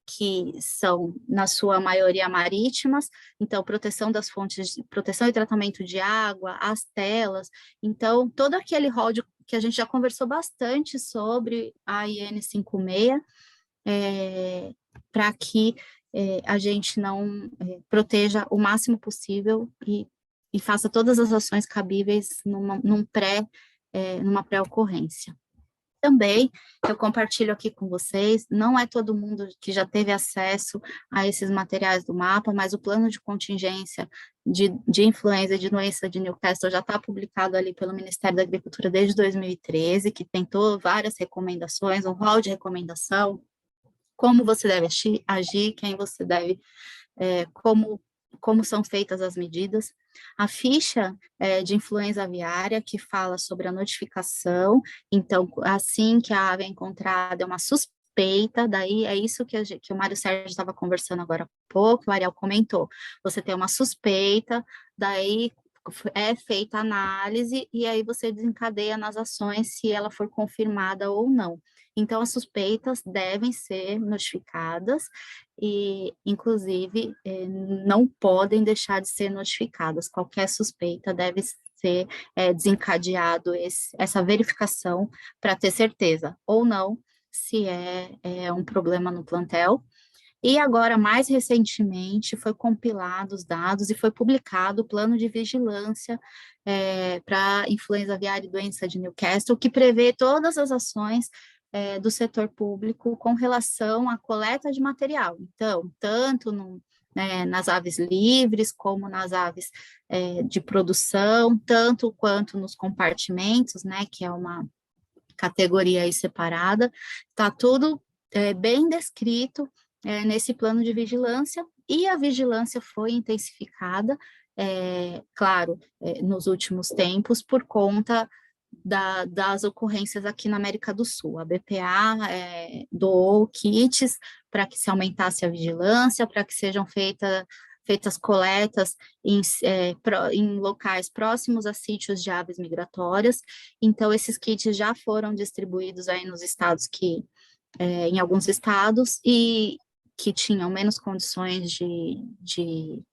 que são, na sua maioria, marítimas, então, proteção das fontes, proteção e tratamento de água, as telas, então, todo aquele rol que a gente já conversou bastante sobre a IN 56, para que a gente não proteja o máximo possível e faça todas as ações cabíveis numa pré-ocorrência. Também, eu compartilho aqui com vocês, não é todo mundo que já teve acesso a esses materiais do mapa, mas o plano de contingência de influenza e de doença de Newcastle já está publicado ali pelo Ministério da Agricultura desde 2013, que tentou várias recomendações, um rol de recomendação, como você deve agir, quem você deve, como são feitas as medidas. A ficha de influenza aviária, que fala sobre a notificação, então, assim que a ave é encontrada, é uma suspeita, daí é isso que o Mário Sérgio estava conversando agora há pouco, o Ariel comentou, você tem uma suspeita, daí é feita a análise, e aí você desencadeia nas ações se ela for confirmada ou não. Então, as suspeitas devem ser notificadas e, inclusive, não podem deixar de ser notificadas. Qualquer suspeita deve ser desencadeado essa verificação para ter certeza, ou não, se é um problema no plantel. E agora, mais recentemente, foi compilado os dados e foi publicado o plano de vigilância para influenza aviária e doença de Newcastle, que prevê todas as ações do setor público com relação à coleta de material. Então, tanto nas aves livres, como nas aves de produção, tanto quanto nos compartimentos, né, que é uma categoria aí separada, está tudo bem descrito nesse plano de vigilância, e a vigilância foi intensificada, claro, nos últimos tempos, por conta das ocorrências aqui na América do Sul. A BPA doou kits para que se aumentasse a vigilância, para que sejam feitas coletas em locais próximos a sítios de aves migratórias. Então, esses kits já foram distribuídos aí nos estados em alguns estados, e que tinham menos condições de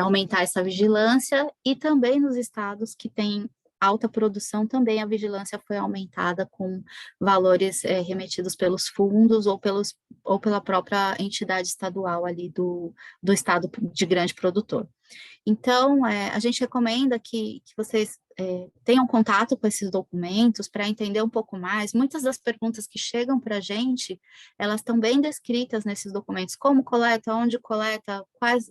aumentar essa vigilância, e também nos estados que têm alta produção, também a vigilância foi aumentada com valores remetidos pelos fundos ou pela própria entidade estadual ali do estado de grande produtor. Então, a gente recomenda que vocês tenham contato com esses documentos para entender um pouco mais. Muitas das perguntas que chegam para a gente, elas estão bem descritas nesses documentos. Como coleta, onde coleta,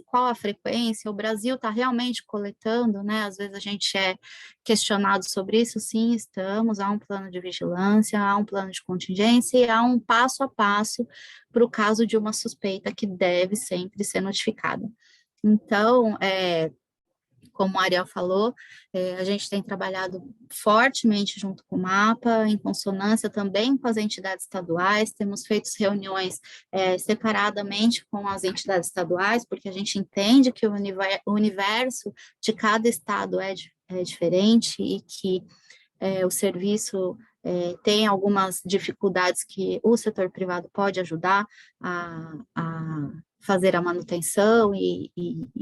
qual a frequência, o Brasil está realmente coletando, né? Às vezes a gente é questionado sobre isso. Sim, estamos, há um plano de vigilância, há um plano de contingência e há um passo a passo para o caso de uma suspeita que deve sempre ser notificada. Então, como a Ariel falou, a gente tem trabalhado fortemente junto com o MAPA, em consonância também com as entidades estaduais, temos feito reuniões separadamente com as entidades estaduais, porque a gente entende que o universo de cada estado é diferente e que o serviço tem algumas dificuldades que o setor privado pode ajudar a fazer a manutenção e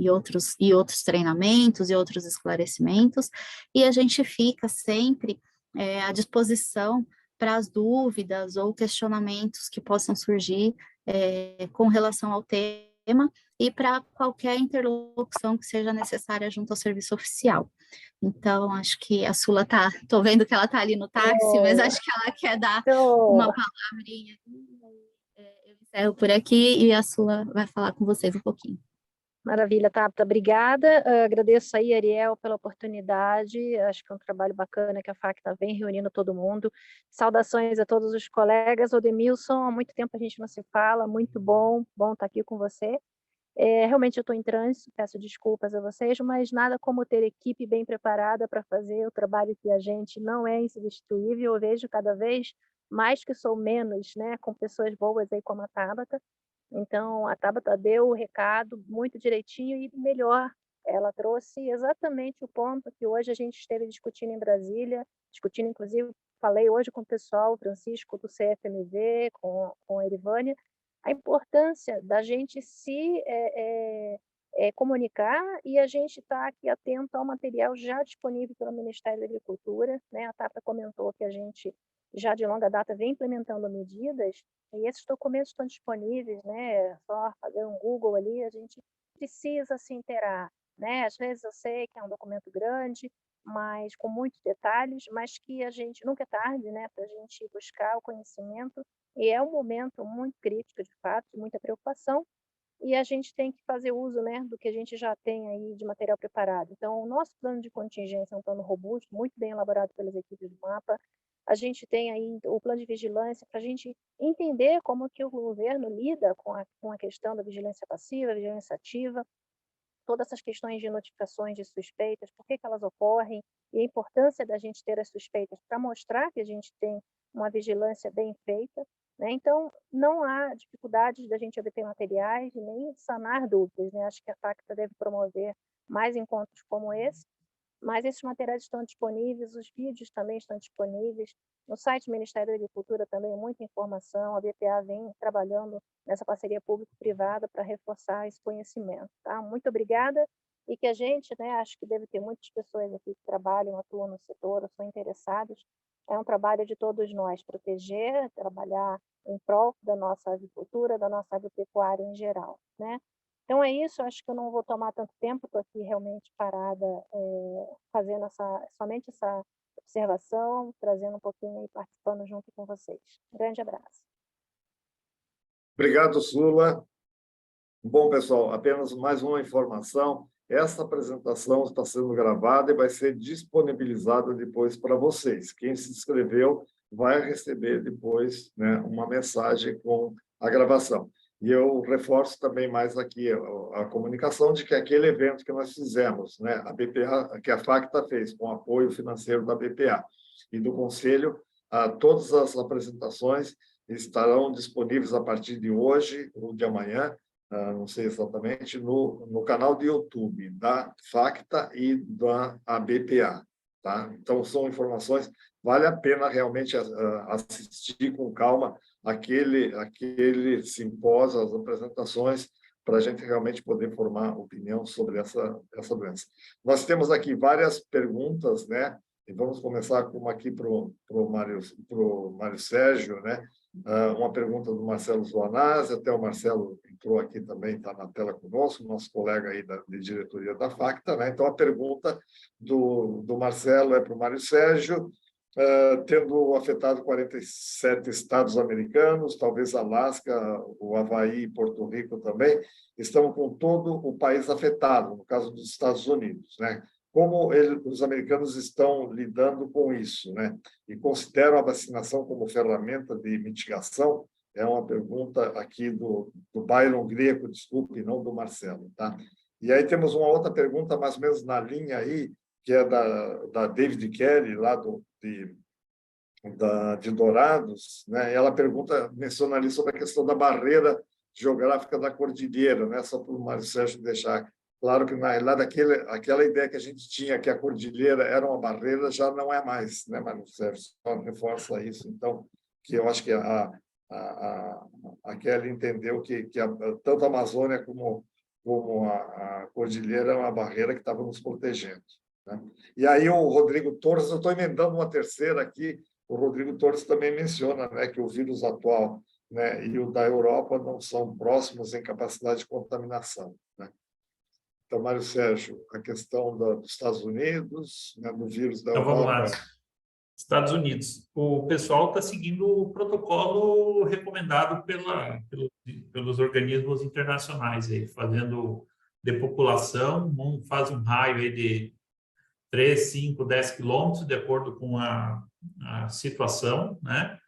outros treinamentos e outros esclarecimentos, e a gente fica sempre à disposição para as dúvidas ou questionamentos que possam surgir com relação ao tema e para qualquer interlocução que seja necessária junto ao serviço oficial. Então, acho que a Sula estou vendo que ela está ali no táxi, mas acho que ela quer dar uma palavrinha. Eu encerro por aqui e a Sula vai falar com vocês um pouquinho. Maravilha, Tabata, obrigada. Agradeço aí, Ariel, pela oportunidade. Acho que é um trabalho bacana que a FACTA vem reunindo todo mundo. Saudações a todos os colegas. Odemilson, há muito tempo a gente não se fala, muito bom estar aqui com você. Realmente eu estou em trânsito, peço desculpas a vocês, mas nada como ter equipe bem preparada para fazer o trabalho que a gente não é insubstituível. Eu vejo cada vez mais que sou menos, né, com pessoas boas aí como a Tabata. Então, a Tabata deu o recado muito direitinho e melhor, ela trouxe exatamente o ponto que hoje a gente esteve discutindo em Brasília, discutindo inclusive, falei hoje com o pessoal, o Francisco do CFMV, com a Erivânia, a importância da gente se comunicar e a gente estar aqui atento ao material já disponível pelo Ministério da Agricultura, né? A Tata comentou que a gente já de longa data vem implementando medidas e esses documentos estão disponíveis, né? É só fazer um Google ali, a gente precisa se inteirar, né? Às vezes eu sei que é um documento grande, mas com muitos detalhes, mas que a gente nunca é tarde, né, para a gente buscar o conhecimento, e é um momento muito crítico, de fato, de muita preocupação, e a gente tem que fazer uso, né, do que a gente já tem aí de material preparado. Então, o nosso plano de contingência é um plano robusto, muito bem elaborado pelas equipes do MAPA. A gente tem aí o plano de vigilância para a gente entender como que o governo lida com a questão da vigilância passiva, vigilância ativa, todas essas questões de notificações de suspeitas, por que elas ocorrem, e a importância da gente ter as suspeitas para mostrar que a gente tem uma vigilância bem feita, né? Então, não há dificuldades da gente obter materiais, nem sanar dúvidas, né? Acho que a FACTA deve promover mais encontros como esse, mas esses materiais estão disponíveis, os vídeos também estão disponíveis. No site do Ministério da Agricultura também muita informação, a BPA vem trabalhando nessa parceria público-privada para reforçar esse conhecimento. Tá? Muito obrigada, e que a gente, né, acho que deve ter muitas pessoas aqui que trabalham, atuam no setor, ou são interessadas. É um trabalho de todos nós, proteger, trabalhar em prol da nossa agricultura, da nossa agropecuária em geral, né? Então é isso, acho que eu não vou tomar tanto tempo, estou aqui realmente parada, fazendo somente essa observação, trazendo um pouquinho e participando junto com vocês. Um grande abraço. Obrigado, Sula. Bom, pessoal, apenas mais uma informação. Essa apresentação está sendo gravada e vai ser disponibilizada depois para vocês. Quem se inscreveu vai receber depois, né, uma mensagem com a gravação. E eu reforço também mais aqui a comunicação de que aquele evento que nós fizemos, né, a BPA, que a FACTA fez, com apoio financeiro da BPA e do Conselho, todas as apresentações estarão disponíveis a partir de hoje ou de amanhã, não sei exatamente, no canal do YouTube da FACTA e da BPA. Tá? Então, são informações, vale a pena realmente assistir com calma aquele simpósio, as apresentações, para a gente realmente poder formar opinião sobre essa doença. Nós temos aqui várias perguntas, né? E vamos começar com uma aqui para o Mário Sérgio, né? Uma pergunta do Marcelo Zoanazzi, até o Marcelo entrou aqui também, está na tela conosco, nosso colega aí de diretoria da FACTA, né? Então, a pergunta do Marcelo é para o Mário Sérgio, tendo afetado 47 estados americanos, talvez Alasca, o Havaí e Porto Rico também, estão com todo o país afetado, no caso dos Estados Unidos, né? Como os americanos estão lidando com isso, né? E consideram a vacinação como ferramenta de mitigação? É uma pergunta aqui do Byron Greco, desculpe, não do Marcelo, tá? E aí temos uma outra pergunta, mais ou menos na linha aí, que é da David Kelly, lá de Dourados, né? Ela menciona ali sobre a questão da barreira geográfica da cordilheira, né? Só para o Mário Sérgio deixar claro que, na realidade, aquela ideia que a gente tinha que a cordilheira era uma barreira já não é mais, né, Mário Sérgio? Só reforça isso. Então, que eu acho que a Kelly entendeu que tanto a Amazônia como a cordilheira é uma barreira que estava nos protegendo, né? E aí o Rodrigo Torres, eu estou emendando uma terceira aqui, o Rodrigo Torres também menciona, né, que o vírus atual, né, e o da Europa não são próximos em capacidade de contaminação, né? Então, Mário Sérgio, a questão dos Estados Unidos, né, do vírus da Então, vamos lá. Europa. Estados Unidos. O pessoal está seguindo o protocolo recomendado pelos organismos internacionais, aí, fazendo depopulação, faz um raio aí de 3, 5, 10 quilômetros, de acordo com a situação, né?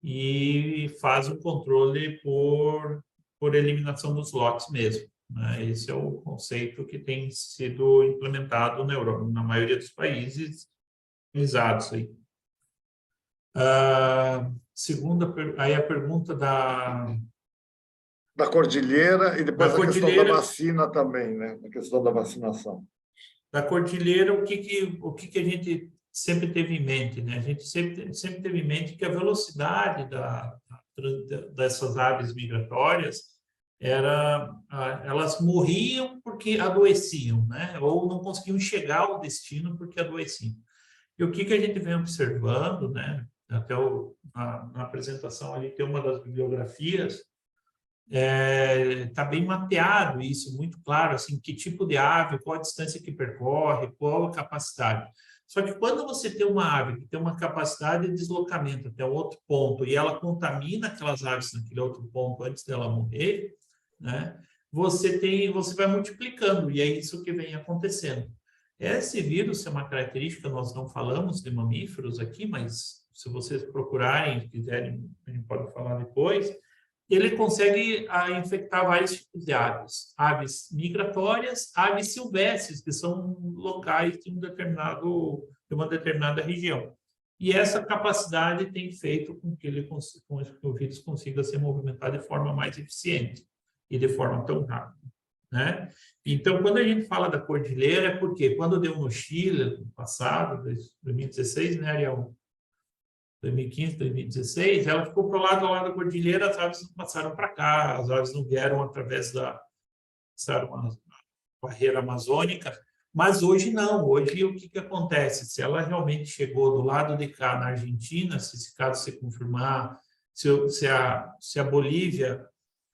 E faz o controle por eliminação dos lotes mesmo, né? Esse é o conceito que tem sido implementado na Europa, na maioria dos países utilizados aí. Aí a pergunta da Cordilheira e depois a questão da cordilheira. vacina também, né? A questão da vacinação. Da cordilheira, o que a gente sempre teve em mente, né? A gente sempre teve em mente que a velocidade dessas aves migratórias elas morriam porque adoeciam, né? Ou não conseguiam chegar ao destino porque adoeciam. E o que a gente vem observando, né? Até na apresentação ali tem uma das bibliografias, está bem mapeado isso, muito claro, assim, que tipo de ave, qual a distância que percorre, qual a capacidade. Só que quando você tem uma ave que tem uma capacidade de deslocamento até outro ponto e ela contamina aquelas aves naquele outro ponto antes dela morrer, né? Você vai multiplicando, e é isso que vem acontecendo. Esse vírus é uma característica, nós não falamos de mamíferos aqui, mas se vocês procurarem, quiserem, a gente pode falar depois, ele consegue infectar vários tipos de aves migratórias, aves silvestres, que são locais de uma determinada região. E essa capacidade tem feito com que o vírus consiga se movimentar de forma mais eficiente e de forma tão rápida, né? Então, quando a gente fala da cordilheira, é porque quando deu no Chile, no passado, 2016, né, Ariel? 2015, 2016, ela ficou para o lado da cordilheira, as aves não passaram para cá, as aves não vieram através da barreira amazônica, mas hoje não. Hoje, o que acontece? Se ela realmente chegou do lado de cá, na Argentina, se esse caso se confirmar, se a Bolívia,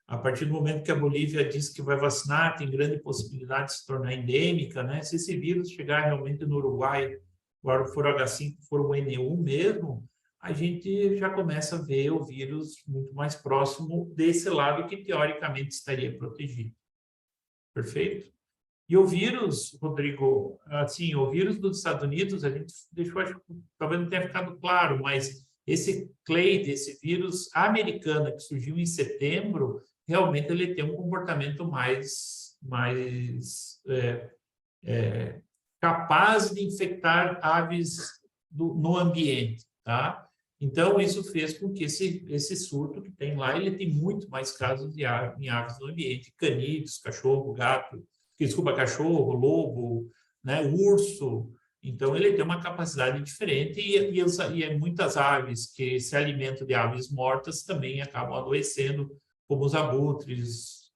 a partir do momento que a Bolívia diz que vai vacinar, tem grande possibilidade de se tornar endêmica, né? Se esse vírus chegar realmente no Uruguai, agora for o H5, for o N1 mesmo, a gente já começa a ver o vírus muito mais próximo desse lado que, teoricamente, estaria protegido. Perfeito? E o vírus, Rodrigo, assim, o vírus dos Estados Unidos, a gente deixou, acho que talvez não tenha ficado claro, mas esse clade, esse vírus americano que surgiu em setembro, realmente ele tem um comportamento mais capaz de infectar aves no ambiente, tá? Então, isso fez com que esse surto que tem lá, ele tem muito mais casos em aves no ambiente, canídeos, cachorro, gato, cachorro, lobo, né, urso. Então, ele tem uma capacidade diferente e muitas aves que se alimentam de aves mortas também acabam adoecendo, como os abutres,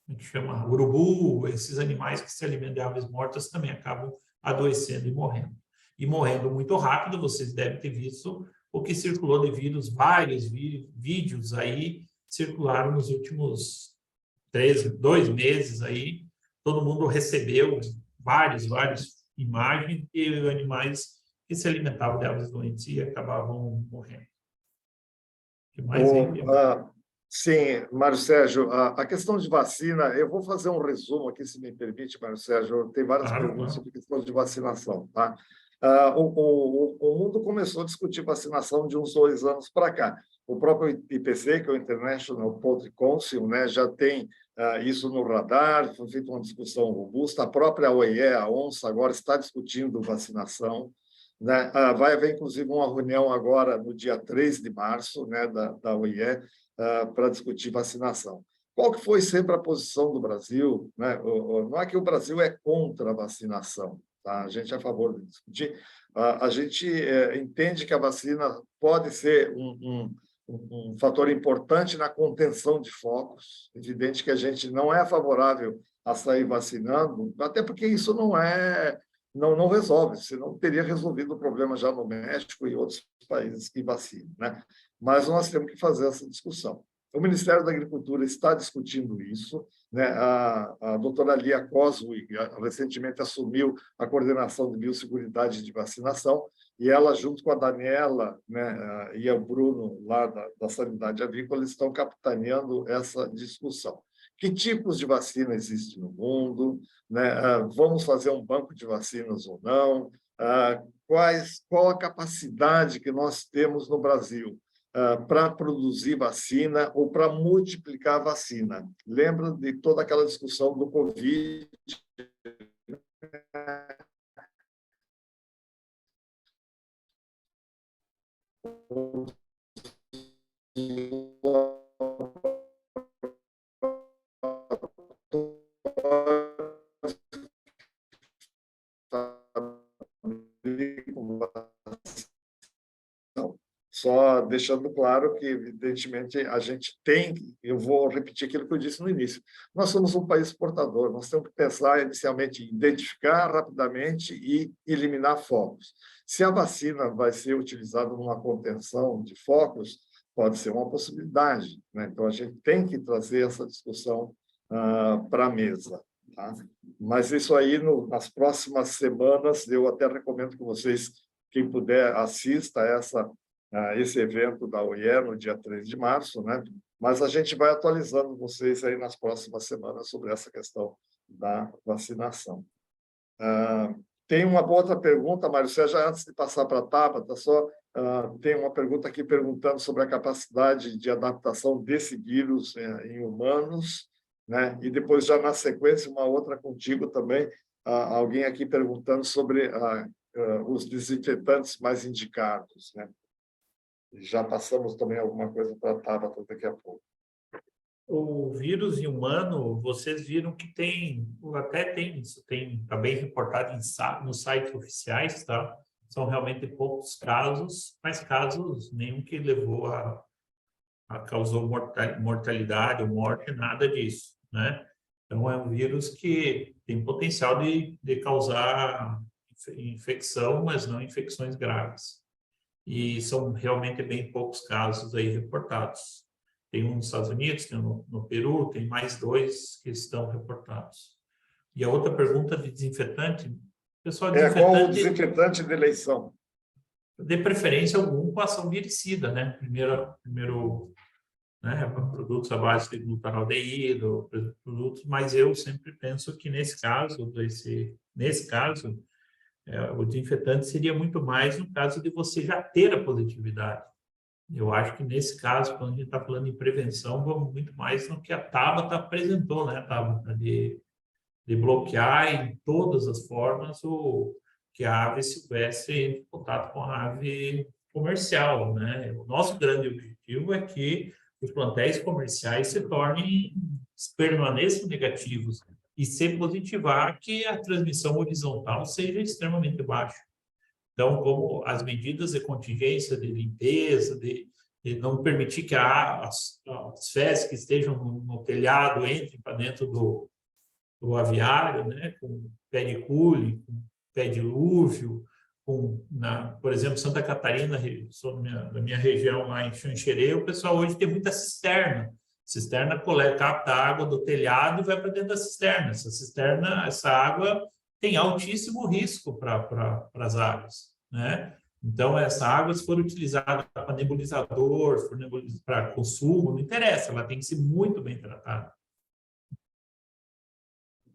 como que chama? Urubu, esses animais que se alimentam de aves mortas também acabam adoecendo e morrendo. E morrendo muito rápido, vocês devem ter visto o que circulou de vírus, vários vídeos aí circularam nos últimos 2 meses aí, todo mundo recebeu várias imagens de animais que se alimentavam de aves doentes e acabavam morrendo. O que mais aí? Sim, Mário Sérgio, a questão de vacina, eu vou fazer um resumo aqui, se me permite, Mário Sérgio, tem várias perguntas sobre a questão de vacinação, tá? O mundo começou a discutir vacinação de uns 2 anos para cá. O próprio IPC, que é o International Poultry Council, né, já tem isso no radar, foi feita uma discussão robusta. A própria OIE, a ONSA, agora está discutindo vacinação, né? Vai haver, inclusive, uma reunião agora no dia 3 de março, né, da OIE, para discutir vacinação. Qual que foi sempre a posição do Brasil, né? Não é que o Brasil é contra a vacinação, tá? A gente é a favor de discutir. A gente entende que a vacina pode ser um fator importante na contenção de focos. Evidente que a gente não é favorável a sair vacinando, até porque isso não resolve, senão teria resolvido o problema já no México e outros países que vacinam, né? Mas nós temos que fazer essa discussão. O Ministério da Agricultura está discutindo isso, né? A doutora Lia Coswig recentemente assumiu a coordenação de biosseguridade de vacinação, e ela, junto com a Daniela, né, e o Bruno, lá da Sanidade Avícola, estão capitaneando essa discussão. Que tipos de vacina existem no mundo, né? Vamos fazer um banco de vacinas ou não? Qual a capacidade que nós temos no Brasil para produzir vacina ou para multiplicar a vacina? Lembra de toda aquela discussão do Covid? Só deixando claro que, evidentemente, a gente tem, eu vou repetir aquilo que eu disse no início, nós somos um país exportador, nós temos que pensar inicialmente em identificar rapidamente e eliminar focos. Se a vacina vai ser utilizada numa contenção de focos, pode ser uma possibilidade, né? Então, a gente tem que trazer essa discussão para a mesa, tá? Mas isso aí, nas próximas semanas, eu até recomendo que vocês, quem puder, assista a esse evento da OIE no dia 3 de março, né? Mas a gente vai atualizando vocês aí nas próximas semanas sobre essa questão da vacinação. Tem uma outra pergunta, Mário Sérgio, antes de passar para a Tabata, só tem uma pergunta aqui perguntando sobre a capacidade de adaptação desse vírus em humanos, né? E depois, já na sequência, uma outra contigo também, alguém aqui perguntando sobre os desinfetantes mais indicados, né? Já passamos também alguma coisa para a Tabata daqui a pouco. O vírus em humano, vocês viram que está bem reportado nos sites oficiais, tá? São realmente poucos casos, mas casos nenhum que levou causou mortalidade ou morte, nada disso, né? Então, é um vírus que tem potencial de causar infecção, mas não infecções graves. E são realmente bem poucos casos aí reportados. Tem um nos Estados Unidos, tem um no Peru, tem mais 2 que estão reportados. E a outra pergunta de desinfetante, pessoal, Qual o desinfetante de eleição? De preferência algum com ação viricida, né? Primeiro, né, produtos à base de glutaraldeído, produtos, mas eu sempre penso que nesse caso, o desinfetante seria muito mais no caso de você já ter a positividade. Eu acho que nesse caso, quando a gente está falando em prevenção, vamos muito mais no que a Tabata apresentou, né, Tabata, de bloquear em todas as formas que a ave silvestre entre em contato com a ave comercial, né? O nosso grande objetivo é que os plantéis comerciais permaneçam negativos e se positivar que a transmissão horizontal seja extremamente baixa. Então, como as medidas de contingência, de limpeza, de não permitir que as fezes que estejam no telhado entrem para dentro do aviário, né, com pé de cule, com pé dilúvio, por exemplo, Santa Catarina, sou da minha região lá em Xanxerê, o pessoal hoje tem muita cisterna. Cisterna capta a água do telhado e vai para dentro da cisterna. Essa água tem altíssimo risco para as águas, né? Então, essa água, se for utilizada para nebulizador, se for para consumo, não interessa, ela tem que ser muito bem tratada.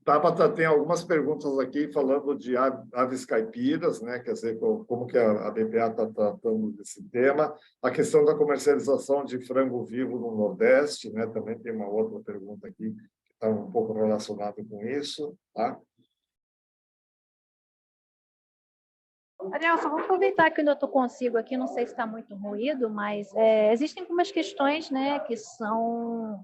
Tabata, tem algumas perguntas aqui falando de aves caipiras, né? Quer dizer, como que a BPA está tratando desse tema. A questão da comercialização de frango vivo no Nordeste, né? Também tem uma outra pergunta aqui que está um pouco relacionada com isso, tá? Ariel, só vou aproveitar que eu ainda estou consigo aqui, não sei se está muito ruído, mas existem algumas questões, né, que são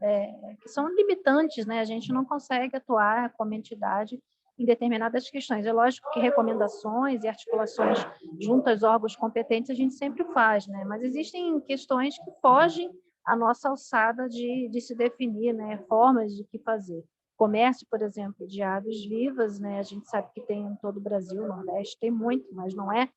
limitantes, né? A gente não consegue atuar como entidade em determinadas questões. É lógico que recomendações e articulações junto aos órgãos competentes a gente sempre faz, né? Mas existem questões que fogem à nossa alçada de se definir, né, formas de que fazer. Comércio, por exemplo, de aves vivas, né? A gente sabe que tem em todo o Brasil, no Nordeste tem muito, mas não é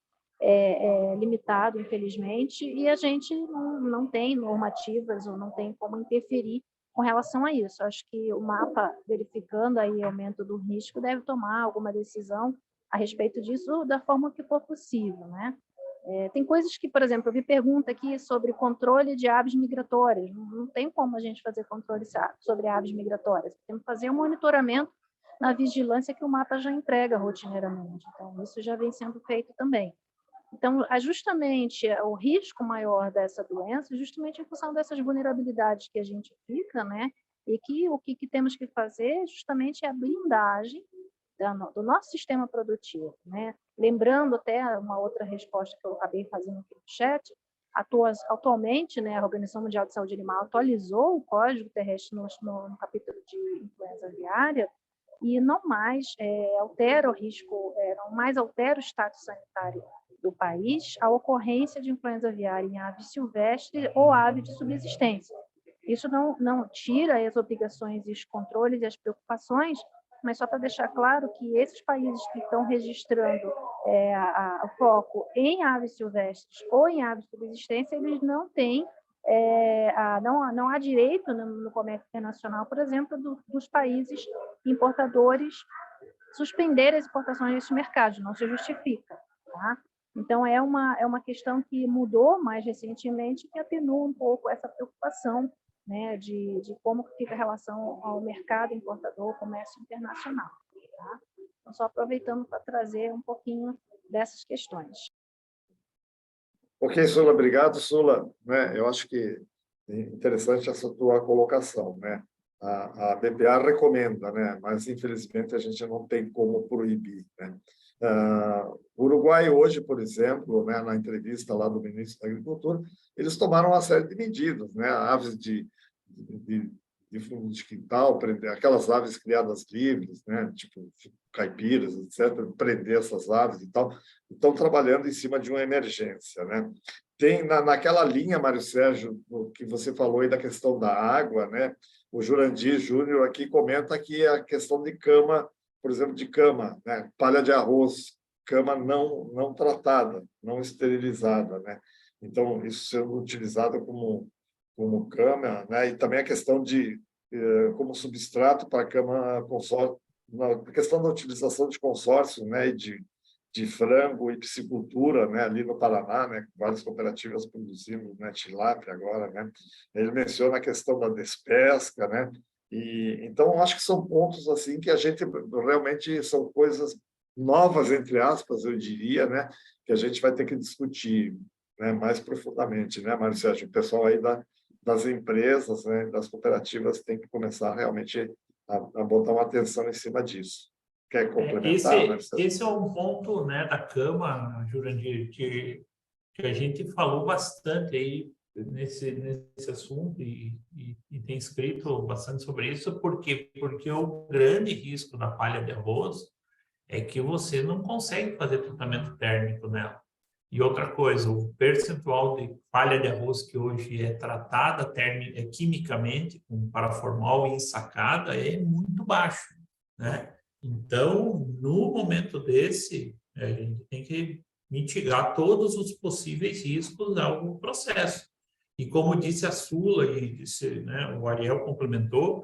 limitado, infelizmente, e a gente não tem normativas ou não tem como interferir com relação a isso. Acho que o mapa, verificando aí o aumento do risco, deve tomar alguma decisão a respeito disso da forma que for possível, né? Tem coisas que, por exemplo, eu vi pergunta aqui sobre controle de aves migratórias. Não tem como a gente fazer controle sobre aves migratórias. Temos que fazer um monitoramento na vigilância que o mapa já entrega rotineiramente. Então, isso já vem sendo feito também. Então, justamente o risco maior dessa doença, justamente em função dessas vulnerabilidades que a gente fica, né? E que o que temos que fazer justamente é a blindagem do nosso sistema produtivo, né? Lembrando até uma outra resposta que eu acabei fazendo aqui no chat, atualmente, né, a Organização Mundial de Saúde Animal atualizou o Código Terrestre no capítulo de influenza aviária e não mais altera o status sanitário do país a ocorrência de influenza aviária em ave silvestre ou ave de subsistência. Isso não tira as obrigações e os controles e as preocupações, mas só para deixar claro que esses países que estão registrando o foco em aves silvestres ou em aves de subsistência, eles não têm, não há direito no comércio internacional, por exemplo, dos países importadores suspender as exportações desses mercados, não se justifica, tá? Então, é uma questão que mudou mais recentemente, que atenua um pouco essa preocupação, né, de como fica a relação ao mercado importador, comércio internacional. Tá? Então, só aproveitando para trazer um pouquinho dessas questões. Ok, Sula, obrigado, Sula. Né, eu acho que é interessante essa tua colocação, né? A BPA recomenda, né? Mas infelizmente a gente não tem como proibir, né? O Uruguai hoje, por exemplo, né, na entrevista lá do ministro da Agricultura, eles tomaram uma série de medidas, né? Aves de fundo de quintal, prender aquelas aves criadas livres, né? Tipo caipiras, etc., prender essas aves e tal, estão trabalhando em cima de uma emergência, né? Tem naquela linha, Mário Sérgio, que você falou aí da questão da água, né? O Jurandir Júnior aqui comenta que a questão de cama, por exemplo, de cama, né? Palha de arroz, cama não tratada, não esterilizada, né? Então, isso sendo utilizado como cama, né? E também a questão de como substrato para cama consórcio, na questão da utilização de consórcio, né? E de frango e piscicultura, né, ali no Paraná, né, várias cooperativas produzindo, né, tilápia agora, né. Ele menciona a questão da despesca, né. E então acho que são pontos assim que a gente realmente são coisas novas entre aspas, eu diria, né, que a gente vai ter que discutir, né, mais profundamente, né, Mário Sérgio, o pessoal aí das empresas, né, das cooperativas tem que começar realmente a botar uma atenção em cima disso. Quer complementar, Marcelo? Esse é um ponto, né, da Cama, Jurandir, que a gente falou bastante aí nesse assunto e tem escrito bastante sobre isso, porque o grande risco da palha de arroz é que você não consegue fazer tratamento térmico nela. E outra coisa, o percentual de palha de arroz que hoje é tratada quimicamente com paraformol e ensacada é muito baixo, né? Então, no momento desse, a gente tem que mitigar todos os possíveis riscos ao processo. E como disse a Sula e disse, né, o Ariel complementou,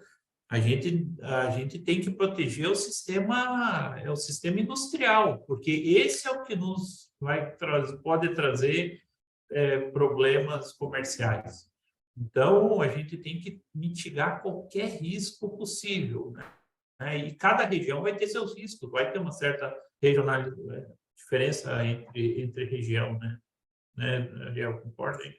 a gente tem que proteger o sistema industrial, porque esse é o que nos pode trazer problemas comerciais. Então, a gente tem que mitigar qualquer risco possível, né? E cada região vai ter seus riscos, vai ter uma certa regionalidade, diferença entre região, né? Ariel, concorda aí?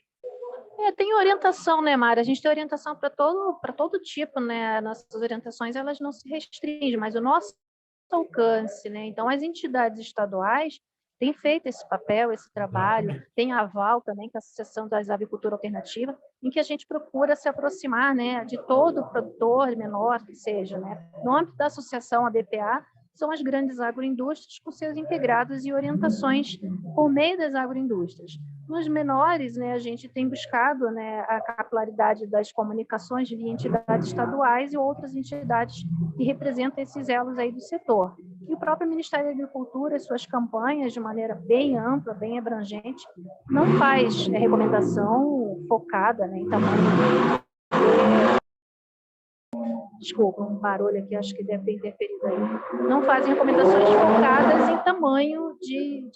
Tem orientação, né, Mara? A gente tem orientação para todo tipo, né? Nossas orientações, elas não se restringem, mas o nosso alcance, né? Então, as entidades estaduais têm feito esse papel, esse trabalho, Exatamente. tem a AVAL também, que é a Associação das Avicultura Alternativa, em que a gente procura se aproximar, né, de todo produtor, menor que seja, né? No âmbito da associação, a BPA, são as grandes agroindústrias com seus integrados e orientações por meio das agroindústrias. Nos menores, né, a gente tem buscado, né, a capilaridade das comunicações via entidades estaduais e outras entidades que representam esses elos aí do setor. E o próprio Ministério da Agricultura, suas campanhas, de maneira bem ampla, bem abrangente, não faz recomendação focada, né, em tamanho. Desculpa, um barulho aqui, acho que deve ter interferido aí. Não fazem recomendações focadas em tamanho de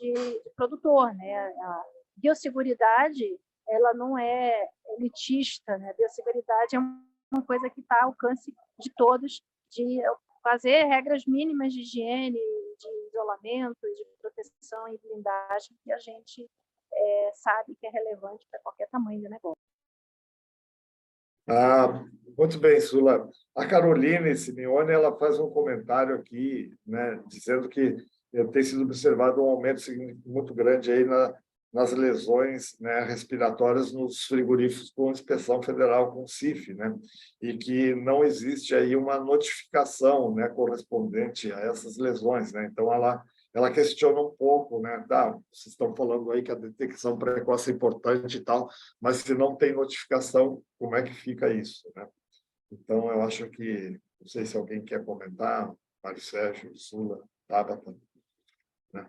produtor, né? A biosseguridade, ela não é elitista, né? A biosseguridade é uma coisa que está ao alcance de todos, de fazer regras mínimas de higiene, de isolamento, de proteção e blindagem, que a gente sabe que é relevante para qualquer tamanho de negócio. Muito bem, Sula. A Caroline Simeone, ela faz um comentário aqui, né, dizendo que tem sido observado um aumento muito grande aí nas lesões, né, respiratórias nos frigoríficos com inspeção federal, com CIF, né, e que não existe aí uma notificação, né, correspondente a essas lesões, né. Então, ela questiona um pouco, né? Vocês estão falando aí que a detecção precoce é importante e tal, mas se não tem notificação, como é que fica isso, né? Então, eu acho que, não sei se alguém quer comentar, Mário Sérgio, Sula, Tabata, né?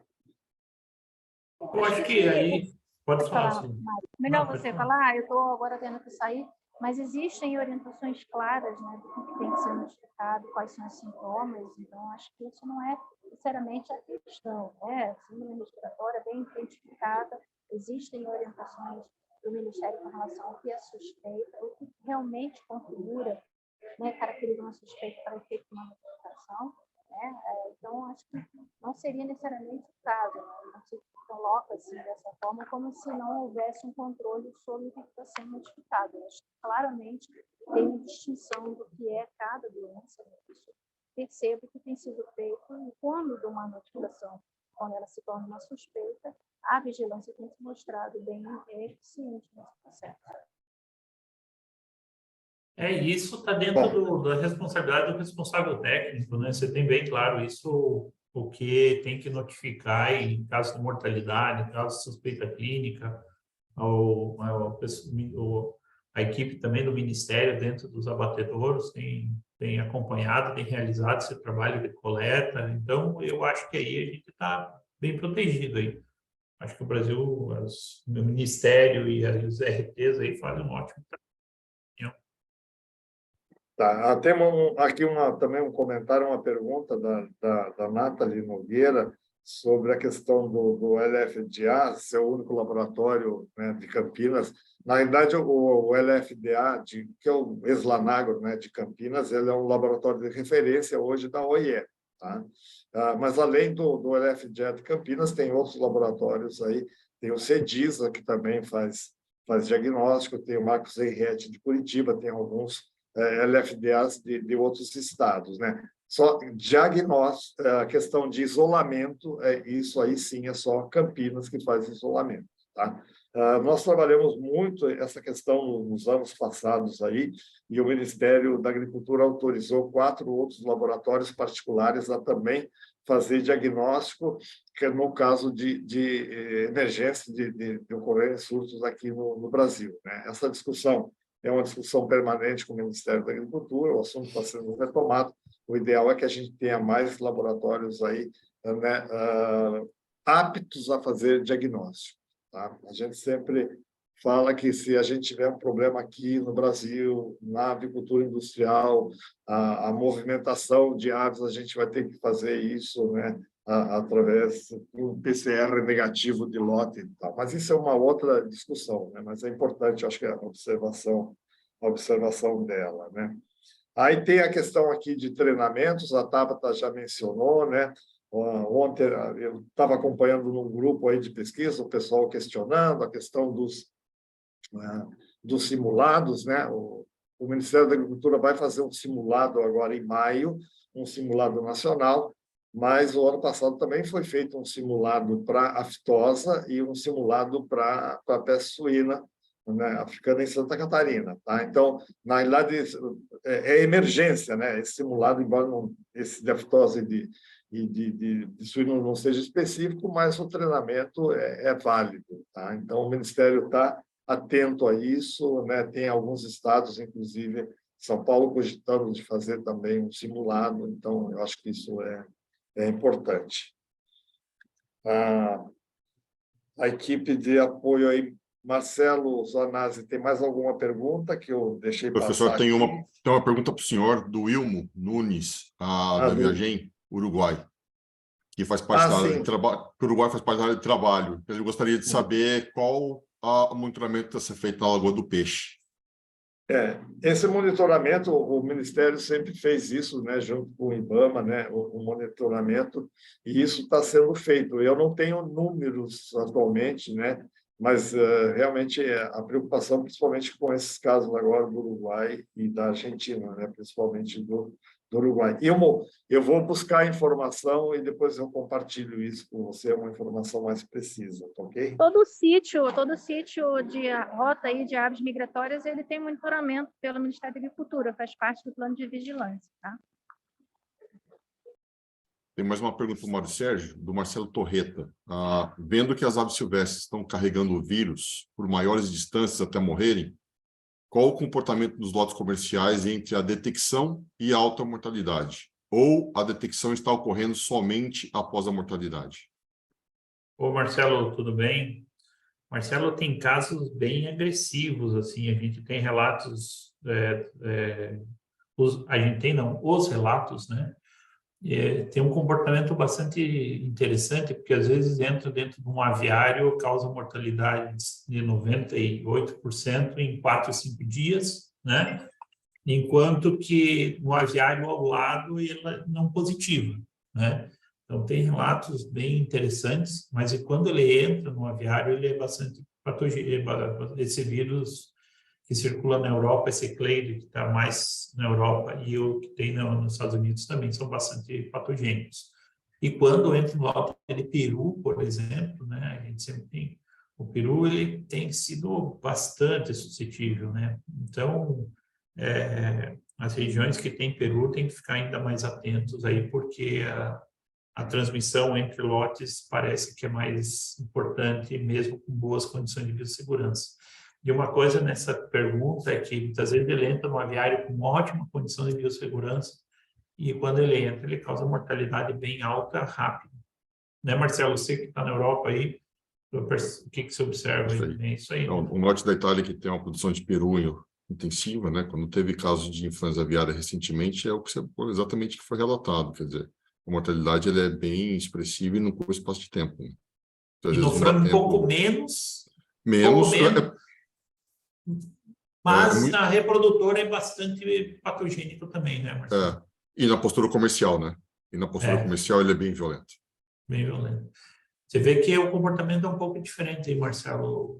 Eu acho que aí pode falar, Sula. Melhor Não, você falar, eu estou agora tendo que sair. mas existem orientações claras, né, do que tem que ser notificado, quais são os sintomas, então acho que isso não é necessariamente a questão, né? A síndrome respiratória bem identificada, existem orientações do Ministério com relação ao que é suspeita, o que realmente configura, né, caracteriza uma suspeita para efeito de uma notificação, né? Então acho que não seria necessariamente o caso, né? Não se coloca assim dessa forma, como se não houvesse um controle sobre o que está sendo notificado. Eu acho que claramente tem uma distinção do que é cada doença, né? Isso percebo que tem sido feito, e quando de uma notificação, quando ela se torna uma suspeita, a vigilância tem se mostrado bem eficiente nesse processo. Isso está dentro da responsabilidade do responsável técnico, né? Você tem bem claro isso, o que tem que notificar em caso de mortalidade, em caso de suspeita clínica, a equipe também do Ministério, dentro dos abatedouros, tem acompanhado, tem realizado esse trabalho de coleta. Então, eu acho que aí a gente está bem protegido aí. Acho que o Brasil, o Ministério e os RTs aí fazem um ótimo trabalho. Tá, tem aqui também um comentário, uma pergunta da Nathalie Nogueira sobre a questão do LFDA, ser o único laboratório, né, de Campinas. Na verdade, o LFDA, que é o Eslanagro, né, de Campinas, ele é um laboratório de referência hoje da OIE. Tá? Mas, além do LFDA de Campinas, tem outros laboratórios aí. Tem o CEDISA, que também faz diagnóstico, tem o Marcos Henriette de Curitiba, tem alguns LFDAs de outros estados, né? Só diagnóstico, a questão de isolamento, isso aí sim é só Campinas que faz isolamento, tá? Nós trabalhamos muito essa questão nos anos passados aí, e o Ministério da Agricultura autorizou 4 outros laboratórios particulares a também fazer diagnóstico, que é no caso de emergência de ocorrer surtos aqui no Brasil, né? Essa discussão é uma discussão permanente com o Ministério da Agricultura, o assunto está sendo retomado. O ideal é que a gente tenha mais laboratórios aí, né, aptos a fazer diagnóstico. Tá? A gente sempre fala que se a gente tiver um problema aqui no Brasil, na agricultura industrial, a movimentação de aves, a gente vai ter que fazer isso, né, através do PCR negativo de lote e tal. Mas isso é uma outra discussão, né? Mas é importante, acho que a observação dela, né? Aí tem a questão aqui de treinamentos, a Tabata já mencionou, né? Ontem eu estava acompanhando num grupo aí de pesquisa, o pessoal questionando a questão dos simulados, né? O Ministério da Agricultura vai fazer um simulado agora em maio, um simulado nacional, mas o ano passado também foi feito um simulado para aftosa e um simulado para a peste suína, né, africana em Santa Catarina. Tá? Então, na realidade, é emergência, né? Esse simulado, embora esse de aftosa e de suíno não seja específico, mas o treinamento é válido. Tá? Então, o Ministério está atento a isso, né? Tem alguns estados, inclusive São Paulo, cogitando de fazer também um simulado, então eu acho que isso é importante. A equipe de apoio aí, Marcelo Zanazzi, tem mais alguma pergunta que eu deixei Professor, passar? tem uma pergunta para o senhor, do Wilmo Nunes, da Viagem, Uruguai, que faz parte da área de trabalho. O Uruguai faz parte da área de trabalho. Eu gostaria de saber qual o monitoramento que está sendo feito na Lagoa do Peixe. Esse monitoramento, o Ministério sempre fez isso, né, junto com o IBAMA, né, o monitoramento, e isso está sendo feito. Eu não tenho números atualmente, né, mas realmente a preocupação, principalmente com esses casos agora do Uruguai e da Argentina, né, principalmente do Uruguai. Eu vou buscar informação e depois eu compartilho isso com você, uma informação mais precisa, tá ok? Todo sítio de rota aí de aves migratórias, ele tem monitoramento pelo Ministério da Agricultura, faz parte do plano de vigilância, tá? Tem mais uma pergunta para o Mário Sérgio, do Marcelo Torreta. Vendo que as aves silvestres estão carregando o vírus por maiores distâncias até morrerem, qual o comportamento dos lotes comerciais entre a detecção e a alta mortalidade? Ou a detecção está ocorrendo somente após a mortalidade? Ô, Marcelo, tudo bem? Marcelo, tem casos bem agressivos, assim, a gente tem relatos, a gente tem, não, os relatos, né? Tem um comportamento bastante interessante, porque às vezes entra dentro de um aviário, causa mortalidade de 98% em 4 ou 5 dias, né? Enquanto que no aviário ao lado ele não positiva, né? Então tem relatos bem interessantes, mas quando ele entra no aviário ele é bastante patogênico. Esse vírus que circula na Europa, esse clade que está mais na Europa e o que tem nos Estados Unidos também são bastante patogênicos. E quando entra no alto de peru, por exemplo, né, a gente sempre tem o peru, ele tem sido bastante suscetível, né? Então, as regiões que tem peru têm que ficar ainda mais atentos aí, porque a transmissão entre lotes parece que é mais importante, mesmo com boas condições de biossegurança. E uma coisa nessa pergunta é que muitas vezes ele entra no aviário com ótima condição de biossegurança e quando ele entra, ele causa mortalidade bem alta, rápido. Né, Marcelo? Você que está na Europa aí, o que você observa aí? É isso aí. Então, o norte da Itália, que tem uma produção de peru intensiva, né? Quando teve casos de influenza aviária recentemente, é o que exatamente que foi relatado, quer dizer, a mortalidade ela é bem expressiva e no curto espaço de tempo. Né? Então, e no frango um pouco menos. Menos. Mas na reprodutora é bastante patogênico também, né, Marcelo? E na postura comercial, né? E na postura comercial ele é bem violento. Bem violento. Você vê que o comportamento é um pouco diferente aí, Marcelo,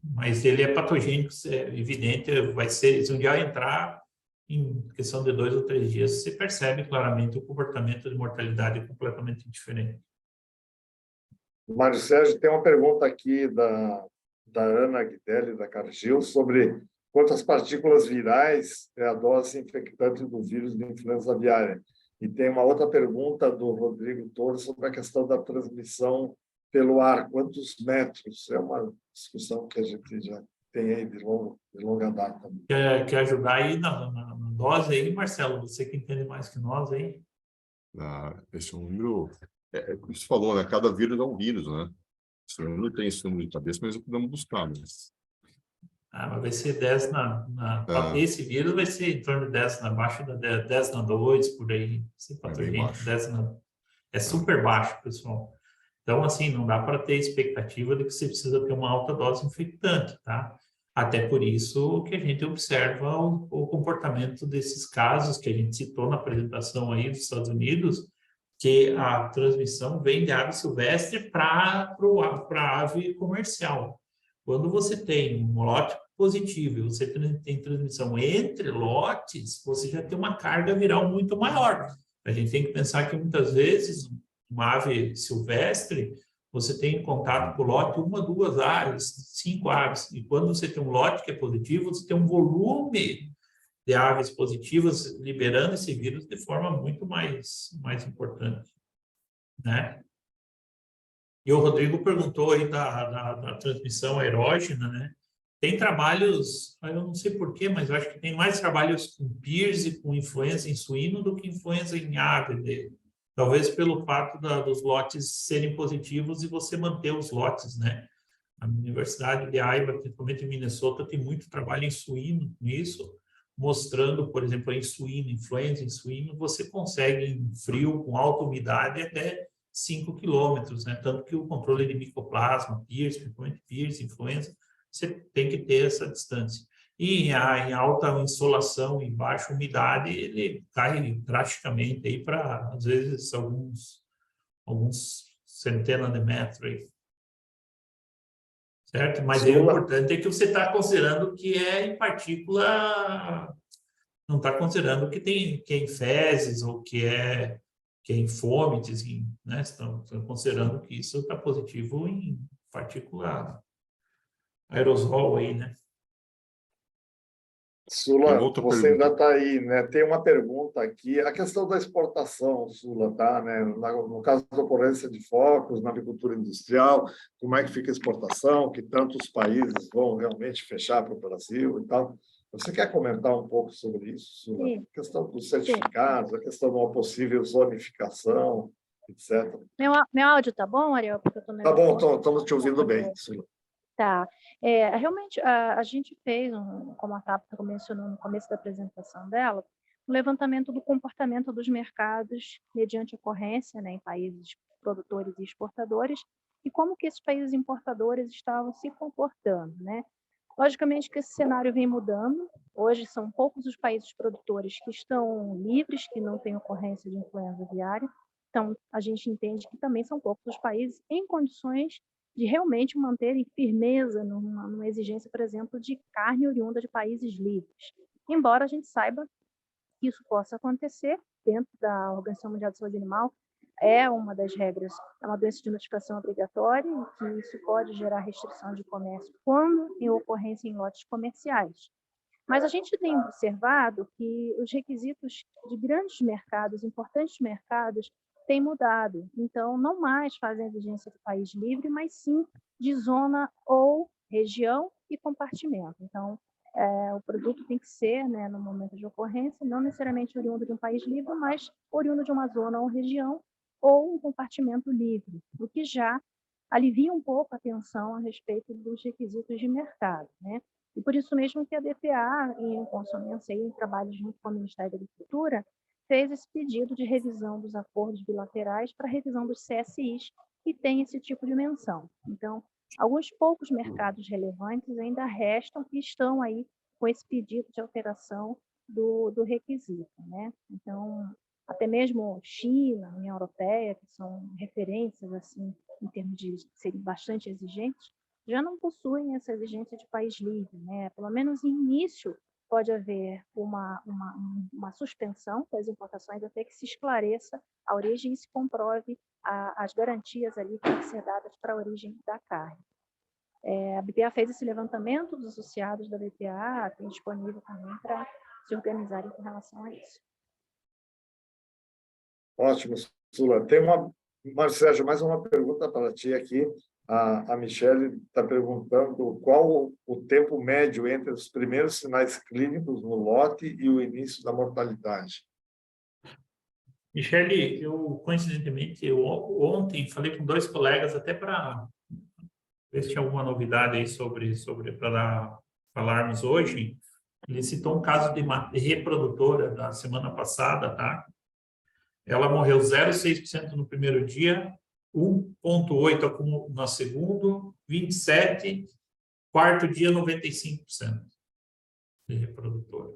mas ele é patogênico, é evidente, vai ser, se um dia entrar em questão de 2 ou 3 dias, você percebe claramente o comportamento de mortalidade completamente diferente. Mário Sérgio, tem uma pergunta aqui da Ana Guidelli, da Cargill, sobre quantas partículas virais é a dose infectante do vírus de influenza aviária. E tem uma outra pergunta do Rodrigo Torres sobre a questão da transmissão pelo ar. Quantos metros? É uma discussão que a gente já tem aí de longa data. Quer ajudar aí na dose aí, Marcelo? Você que entende mais que nós aí. Esse é um número... você falou, né? Cada vírus é um vírus, né? Eu não tenho esse número de cabeça, mas podemos buscar. Mas vai ser 10 Esse vírus vai ser em torno de 10 abaixo da 10 na 2, por aí. É super baixo, pessoal. Então, assim, não dá para ter expectativa de que você precisa ter uma alta dose infectante, tá? Até por isso que a gente observa o comportamento desses casos que a gente citou na apresentação aí dos Estados Unidos, que a transmissão vem de ave silvestre para a ave comercial. Quando você tem um lote positivo e você tem transmissão entre lotes, você já tem uma carga viral muito maior. A gente tem que pensar que muitas vezes uma ave silvestre, você tem contato com o lote 1, 2 aves, 5 aves. E quando você tem um lote que é positivo, você tem um volume de aves positivas liberando esse vírus de forma muito mais importante, né? E o Rodrigo perguntou aí da transmissão aerógena, né? Tem trabalhos, eu não sei porquê, mas eu acho que tem mais trabalhos com PIRS e com influenza em suíno do que influenza em ave, talvez pelo fato dos lotes serem positivos e você manter os lotes, né? A Universidade de Iowa, principalmente em Minnesota, tem muito trabalho em suíno nisso, mostrando, por exemplo, em suíno, influenza em suíno, você consegue em frio, com alta umidade, até 5 quilômetros, né? Tanto que o controle de micoplasma, PIRS, principalmente PIRS, influenza, você tem que ter essa distância. E em alta insolação, em baixa umidade, ele cai drasticamente aí para, às vezes, alguns centenas de metros aí. Certo? Mas o importante é que você está considerando que é em partícula, não está considerando que é em fezes ou que é em fômites, né? Estão considerando que isso está positivo em partícula aerosol aí, né? Sula, você ainda está aí, né? Tem uma pergunta aqui, a questão da exportação, Sula, tá? Né? No caso da ocorrência de focos na agricultura industrial, como é que fica a exportação, que tantos países vão realmente fechar para o Brasil e tal. Você quer comentar um pouco sobre isso, Sula? Sim. A questão dos certificados, sim. A questão de uma possível zonificação, etc. Meu áudio tá bom, Ariel? Tá bom, estamos te ouvindo bem, Sula. Tá. Realmente, a gente fez, como a Tabata mencionou no começo da apresentação dela, um levantamento do comportamento dos mercados mediante ocorrência, né, em países produtores e exportadores, e como que esses países importadores estavam se comportando, né? Logicamente que esse cenário vem mudando. Hoje são poucos os países produtores que estão livres, que não têm ocorrência de influenza aviária. Então, a gente entende que também são poucos os países em condições de realmente manterem firmeza numa exigência, por exemplo, de carne oriunda de países livres. Embora a gente saiba que isso possa acontecer dentro da Organização Mundial de Saúde Animal, é uma das regras, é uma doença de notificação obrigatória, e que isso pode gerar restrição de comércio quando em ocorrência em lotes comerciais. Mas a gente tem observado que os requisitos de grandes mercados, importantes mercados, têm mudado. Então, não mais fazem a exigência de país livre, mas sim de zona ou região e compartimento. Então, o produto tem que ser, né, no momento de ocorrência, não necessariamente oriundo de um país livre, mas oriundo de uma zona ou região ou um compartimento livre, o que já alivia um pouco a tensão a respeito dos requisitos de mercado, né? E por isso mesmo que a DPA, em consonância em trabalho junto com o Ministério da Agricultura, fez esse pedido de revisão dos acordos bilaterais para revisão dos CSIs, que tem esse tipo de menção. Então, alguns poucos mercados relevantes ainda restam e estão aí com esse pedido de alteração do requisito, né? Então, até mesmo China, União Europeia, que são referências assim em termos de serem bastante exigentes, já não possuem essa exigência de país livre, né? Pelo menos em início pode haver uma suspensão das importações até que se esclareça a origem e se comprove as garantias ali que têm que ser dadas para a origem da carne. A BPA fez esse levantamento dos associados da BPA, tem disponível também para se organizarem com relação a isso. Ótimo, Sula. Tem Sérgio, mais uma pergunta para ti aqui. A Michele está perguntando qual o tempo médio entre os primeiros sinais clínicos no lote e o início da mortalidade. Michele, coincidentemente, ontem falei com 2 colegas até para ver se tinha alguma novidade aí sobre para falarmos hoje. Ele citou um caso de reprodutora da semana passada, tá? Ela morreu 0,6% no primeiro dia, 1,8% no segundo, 27%, quarto dia 95% de reprodutora.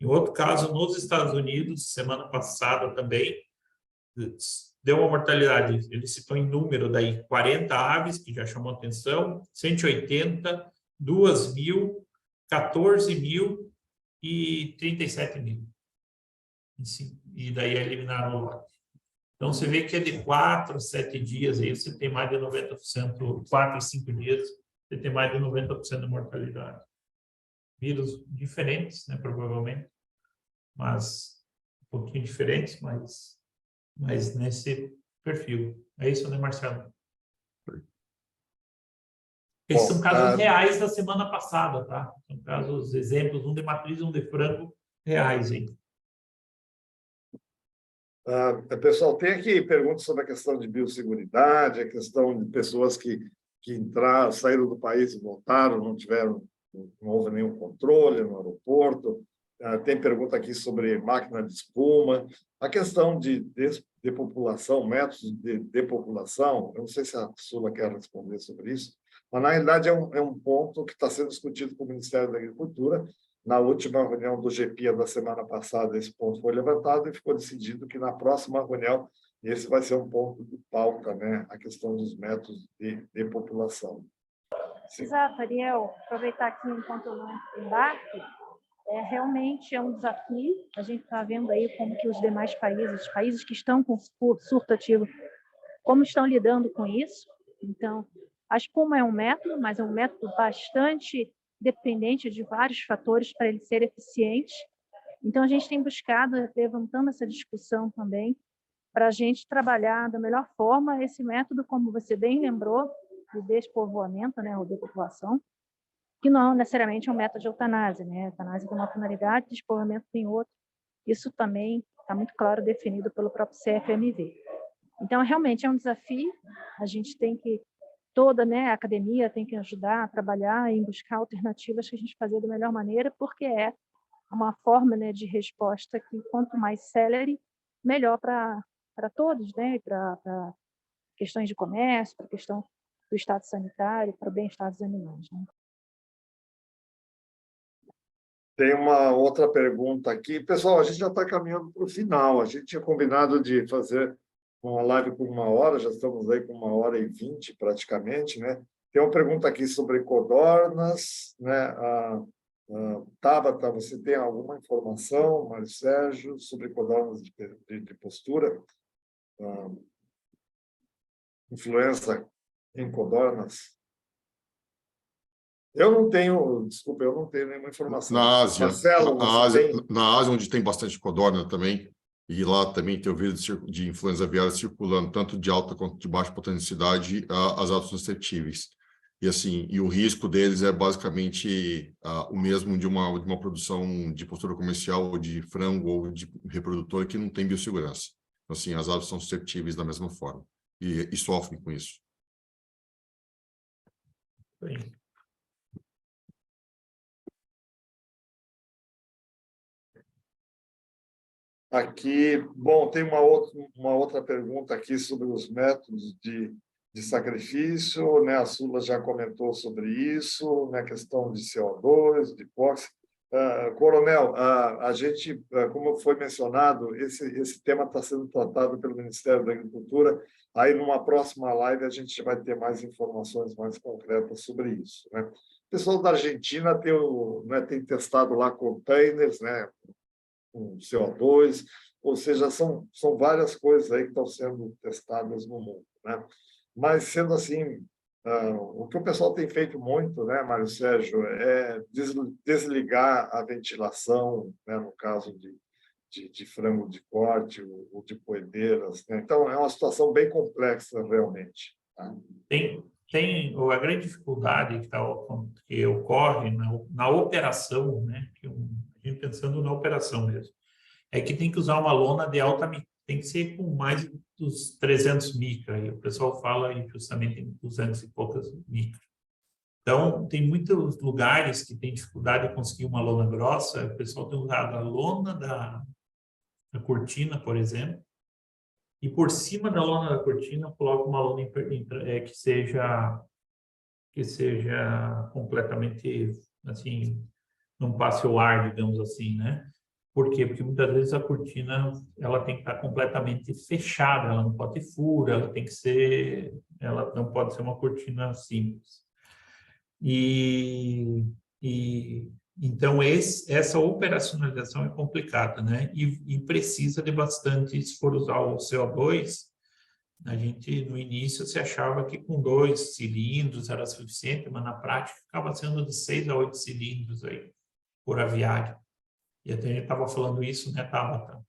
Em outro caso, nos Estados Unidos, semana passada também, deu uma mortalidade, ele citou em número daí 40 aves, que já chamou atenção, 180, 2.000, 14.000 e 37.000. E daí eliminaram o lote. Então, você vê que é de 4 a 7 dias, aí você tem mais de 90%, 4 a 5 dias, você tem mais de 90% de mortalidade. Vírus diferentes, né, provavelmente, mas um pouquinho diferentes, mas nesse perfil. É isso, né, Marcelo? Esses são casos reais da semana passada, tá? São casos, exemplos, um de matriz e um de frango, reais, hein? Pessoal, tem aqui perguntas sobre a questão de biosseguridade, a questão de pessoas que saíram do país e voltaram, não houve nenhum controle no aeroporto. Tem pergunta aqui sobre máquina de espuma. A questão de depopulação, métodos de depopulação, eu não sei se a Sula quer responder sobre isso, mas, na realidade, é um ponto que está sendo discutido com o Ministério da Agricultura. Na última reunião do GPIA da semana passada, esse ponto foi levantado e ficou decidido que, na próxima reunião, esse vai ser um ponto de pauta, né? A questão dos métodos de depopulação. Exato, Ariel. Aproveitar aqui enquanto eu não embarque, realmente é um desafio. A gente está vendo aí como que os demais países que estão com surto ativo, como estão lidando com isso. Então, a espuma é um método, mas é um método bastante dependente de vários fatores para ele ser eficiente. Então, a gente tem buscado, levantando essa discussão também, para a gente trabalhar da melhor forma esse método, como você bem lembrou, de despovoamento, né, ou depopulação, que não necessariamente é um método de eutanásia, né? A eutanásia tem uma finalidade, despovoamento tem outra. Isso também está muito claro definido pelo próprio CFMV. Então, realmente é um desafio, a gente tem que toda, né, a academia tem que ajudar a trabalhar em buscar alternativas que a gente fazer da melhor maneira, porque é uma forma, né, de resposta que quanto mais célere, melhor para todos, né, para questões de comércio, para a questão do estado sanitário, para o bem-estar dos animais, né? Tem uma outra pergunta aqui. Pessoal, a gente já está caminhando para o final. A gente tinha combinado de fazer uma live por 1 hora, já estamos aí com 1h20 praticamente, né? Tem uma pergunta aqui sobre codornas, né? Tabata, você tem alguma informação, Mário Sérgio, sobre codornas de postura? Influenza em codornas? Eu não tenho, desculpa, eu não tenho nenhuma informação. Na Ásia, Marcelo, você tem? na Ásia, onde tem bastante codorna também, e lá também tem o vírus de influenza aviária circulando, tanto de alta quanto de baixa potenticidade, as aves suscetíveis. E assim, e o risco deles é basicamente o mesmo de uma produção de postura comercial, ou de frango, ou de reprodutor, que não tem biossegurança. Então, assim, as aves são suscetíveis da mesma forma, e sofrem com isso. Bem, Aqui, bom, tem uma outra pergunta aqui sobre os métodos de sacrifício, né? A Sula já comentou sobre isso, né? A questão de CO2, de hipóxia. Coronel, a gente, como foi mencionado, esse tema está sendo tratado pelo Ministério da Agricultura. Aí, numa próxima live, a gente vai ter mais informações mais concretas sobre isso, né? O pessoal da Argentina tem testado lá containers, né? Com CO2, ou seja, são várias coisas aí que estão sendo testadas no mundo, né? Mas, sendo assim, o que o pessoal tem feito muito, né, Mário Sérgio, é desligar a ventilação, né, no caso de frango de corte ou de poedeiras, né? Então, é uma situação bem complexa, realmente, tá? A grande dificuldade que ocorre na operação, né, a gente pensando na operação mesmo, é que tem que usar uma lona de alta micro, tem que ser com mais dos 300 micra, aí o pessoal fala justamente em 200 e poucas micra. Então, tem muitos lugares que tem dificuldade de conseguir uma lona grossa, o pessoal tem usado a lona da cortina, por exemplo, e por cima da lona da cortina coloca uma lona que seja completamente, assim, não passe o ar, digamos assim, né? Por quê? Porque muitas vezes a cortina ela tem que estar completamente fechada, ela não pode ter furo, ela não pode ser uma cortina simples. E então essa operacionalização é complicada, né? E precisa de bastante, se for usar o CO2, a gente, no início, se achava que com 2 cilindros era suficiente, mas na prática acaba sendo de 6 a 8 cilindros aí por aviário. E até a gente estava falando isso, né, Tabata?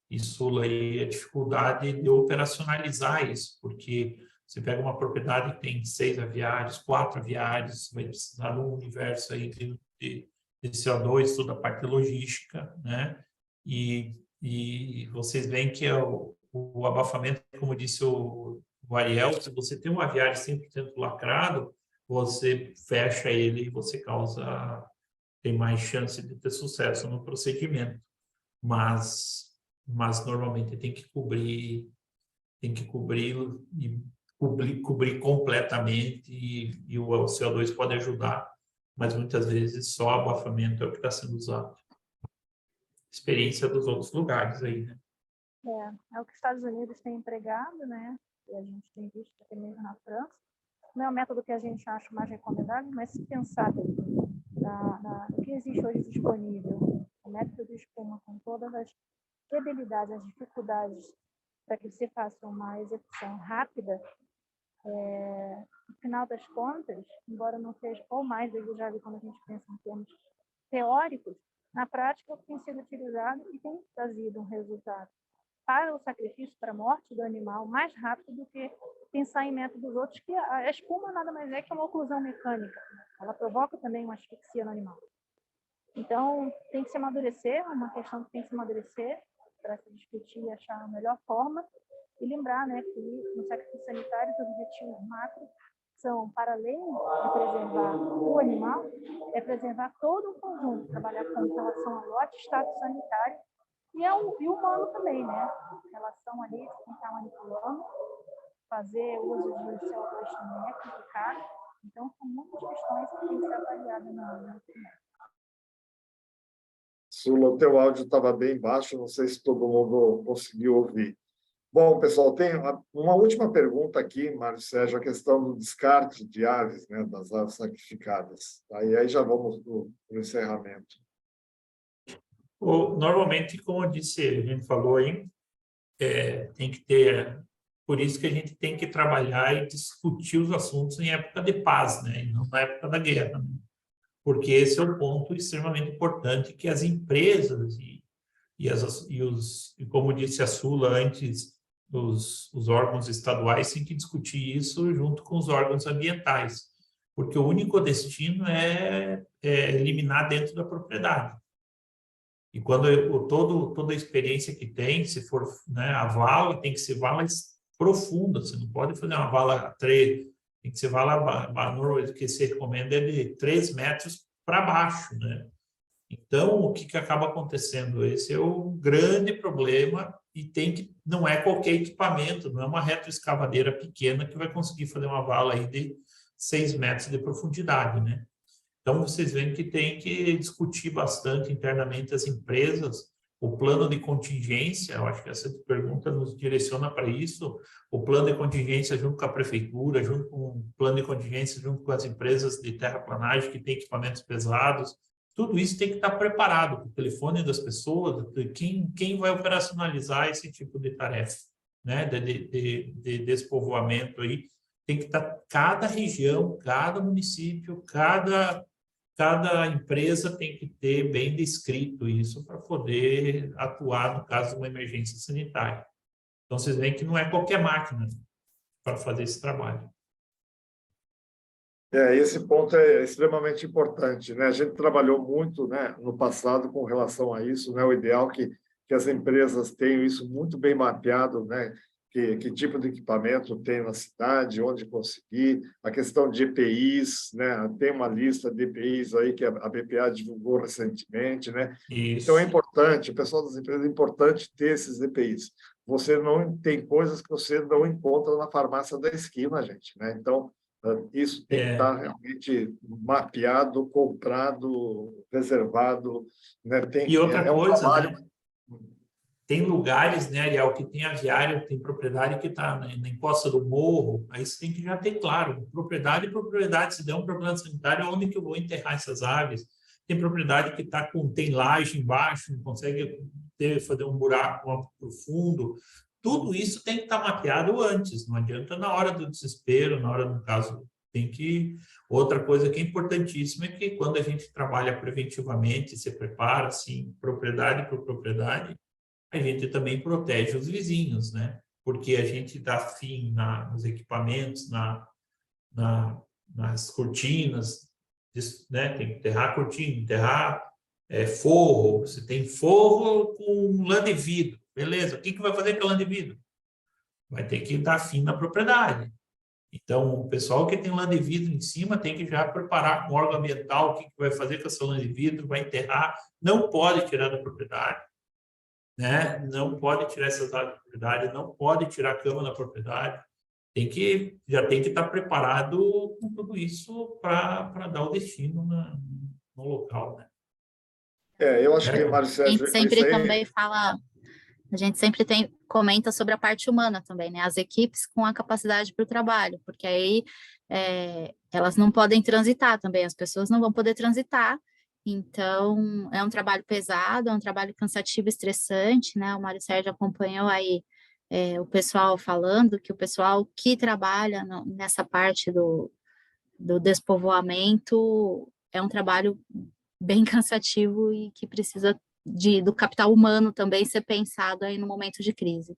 Isso aí, a dificuldade de operacionalizar isso, porque você pega uma propriedade que tem 6 aviários, 4 aviários, você vai precisar de um universo aí de CO2, toda a parte logística, né? E vocês veem que o abafamento, como disse o Ariel, se você tem um aviário 100% lacrado, você fecha ele e você tem mais chance de ter sucesso no procedimento. Mas normalmente tem que cobrir e cobrir completamente e o CO2 pode ajudar, mas muitas vezes só abafamento é o que está sendo usado. Experiência dos outros lugares aí, né? É o que os Estados Unidos têm empregado, né? E a gente tem visto até mesmo na França. Não é o método que a gente acha mais recomendável, mas se pensar no que existe hoje disponível, o método de espuma com todas as debilidades, as dificuldades para que você faça uma execução rápida, no final das contas, embora não seja ou mais desejável quando a gente pensa em termos teóricos, na prática tem sido utilizado e tem trazido um resultado para o sacrifício, para a morte do animal, mais rápido do que pensar em métodos outros, que a espuma nada mais é que uma oclusão mecânica. Ela provoca também uma asfixia no animal. Então, tem que se amadurecer, é uma questão que tem que se amadurecer para se discutir e achar a melhor forma. E lembrar, né, que no sacrifício sanitário, os objetivos macro preocupação, para além de preservar o animal, é preservar todo o conjunto, trabalhar com relação ao lote, status sanitário e o humano também, né? Em relação ali, quem está manipulando, fazer uso de CO2 também é complicado. Então, são muitas questões que têm que ser avaliadas no Sula, o teu áudio estava bem baixo, não sei se todo mundo conseguiu ouvir. Bom, pessoal, tem uma última pergunta aqui, Mário Sérgio, a questão do descarte de aves, né, das aves sacrificadas. Aí já vamos para o encerramento. Normalmente, como eu disse, a gente falou aí, tem que ter... Por isso que a gente tem que trabalhar e discutir os assuntos em época de paz, né, e não na época da guerra, né? Porque esse é um ponto extremamente importante que as empresas e como disse a Sula antes, os órgãos estaduais têm que discutir isso junto com os órgãos ambientais, porque o único destino é eliminar dentro da propriedade. E quando toda a experiência que tem, se for, né, a vala, tem que ser vala profunda, você não pode fazer uma vala 3, tem que ser vala, que se recomenda é de 3 metros para baixo, né? Então, o que acaba acontecendo? Esse é o grande problema e não é qualquer equipamento, não é uma retroescavadeira pequena que vai conseguir fazer uma vala aí de 6 metros de profundidade, né? Então, vocês veem que tem que discutir bastante internamente as empresas, o plano de contingência, eu acho que essa pergunta nos direciona para isso, o plano de contingência junto com a prefeitura, junto com o plano de contingência junto com as empresas de terraplanagem que têm equipamentos pesados, tudo isso tem que estar preparado, o telefone das pessoas, quem vai operacionalizar esse tipo de tarefa, né, de despovoamento aí, tem que estar cada região, cada município, cada empresa tem que ter bem descrito isso para poder atuar no caso de uma emergência sanitária. Então, vocês veem que não é qualquer máquina para fazer esse trabalho. Esse ponto é extremamente importante, né? A gente trabalhou muito, né, no passado com relação a isso, né? O ideal é que as empresas tenham isso muito bem mapeado, né? Que tipo de equipamento tem na cidade, onde conseguir, a questão de EPIs, né? Tem uma lista de EPIs aí que a BPA divulgou recentemente, né? Isso. Então é importante, o pessoal das empresas, é importante ter esses EPIs. Você não tem coisas que você não encontra na farmácia da esquina, gente, né? Então isso tem que estar realmente mapeado, comprado, reservado, né? E outra um coisa, trabalho. né? Tem lugares, né, Ariel, que tem aviário, tem propriedade que está na encosta do morro, aí você tem que já ter claro, propriedade, se der um problema sanitário, onde que eu vou enterrar essas aves? Tem propriedade que tem laje embaixo, não consegue fazer um buraco profundo. Tudo isso tem que estar mapeado antes, não adianta na hora do desespero, na hora do caso, tem que... Outra coisa que é importantíssima é que quando a gente trabalha preventivamente, se prepara, assim, propriedade por propriedade, a gente também protege os vizinhos, né? Porque a gente dá fim nos equipamentos, nas cortinas, né? Tem que enterrar a cortina, enterrar forro. Você tem forro com lã de vidro, beleza? O que vai fazer com a lã de vidro? Vai ter que dar fim na propriedade. Então, o pessoal que tem lã de vidro em cima tem que já preparar com o órgão ambiental o que vai fazer com essa lã de vidro, vai enterrar, não pode tirar da propriedade, né? Não pode tirar essas áreas da propriedade, não pode tirar a cama da propriedade, já tem que estar preparado com tudo isso para dar o destino no local, né? Eu acho que, Mário Sérgio, a gente sempre comenta sobre a parte humana também, né? As equipes com a capacidade para o trabalho, porque aí elas não podem transitar também, as pessoas não vão poder transitar. Então, é um trabalho pesado, é um trabalho cansativo, estressante, né? O Mário Sérgio acompanhou aí o pessoal falando que o pessoal que trabalha nessa parte do despovoamento é um trabalho bem cansativo e que precisa do capital humano também ser pensado aí no momento de crise.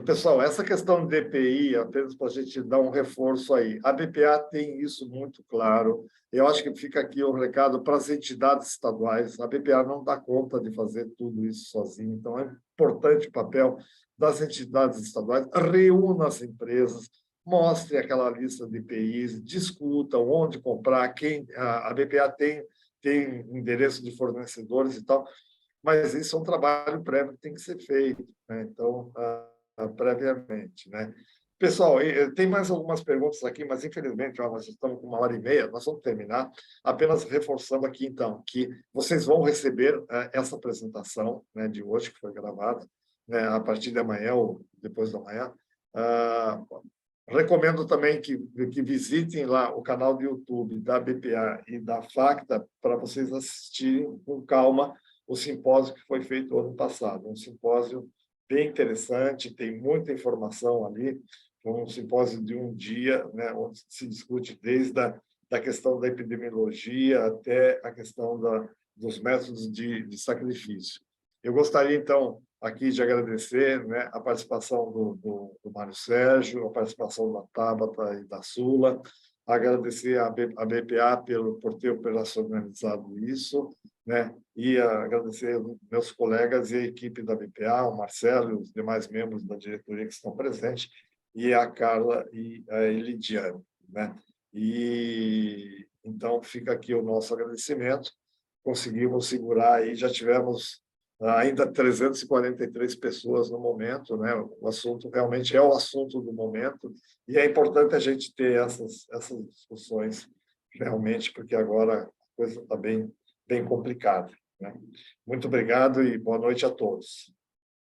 Pessoal, essa questão de DPI, apenas para a gente dar um reforço aí, a BPA tem isso muito claro. Eu acho que fica aqui o recado para as entidades estaduais. A BPA não dá conta de fazer tudo isso sozinha, então é importante o papel das entidades estaduais, reúna as empresas, mostre aquela lista de IPIs, discuta onde comprar, a BPA tem endereço de fornecedores e tal, mas isso é um trabalho prévio que tem que ser feito, né? Então, previamente, né? Pessoal, tem mais algumas perguntas aqui, mas infelizmente nós estamos com 1h30, nós vamos terminar. Apenas reforçando aqui, então, que vocês vão receber essa apresentação, né, de hoje, que foi gravada, né, a partir de amanhã ou depois da manhã. Recomendo também que visitem lá o canal do YouTube da BPA e da FACTA para vocês assistirem com calma o simpósio que foi feito ano passado. Um simpósio bem interessante, tem muita informação ali. Foi um simpósio de um dia, né, onde se discute desde da questão da epidemiologia até a questão dos métodos de sacrifício. Eu gostaria, então, aqui de agradecer, né, a participação do Mário Sérgio, a participação da Tabata e da Sula, agradecer a BPA por ter operacionalizado isso, né, e agradecer aos meus colegas e a equipe da BPA, o Marcelo e os demais membros da diretoria que estão presentes, e a Carla e a Elidiane, né? E então fica aqui o nosso agradecimento. Conseguimos segurar aí, já tivemos ainda 343 pessoas no momento, né? O assunto realmente é o assunto do momento e é importante a gente ter essas discussões realmente, porque agora a coisa está bem complicada, né? Muito obrigado e boa noite a todos.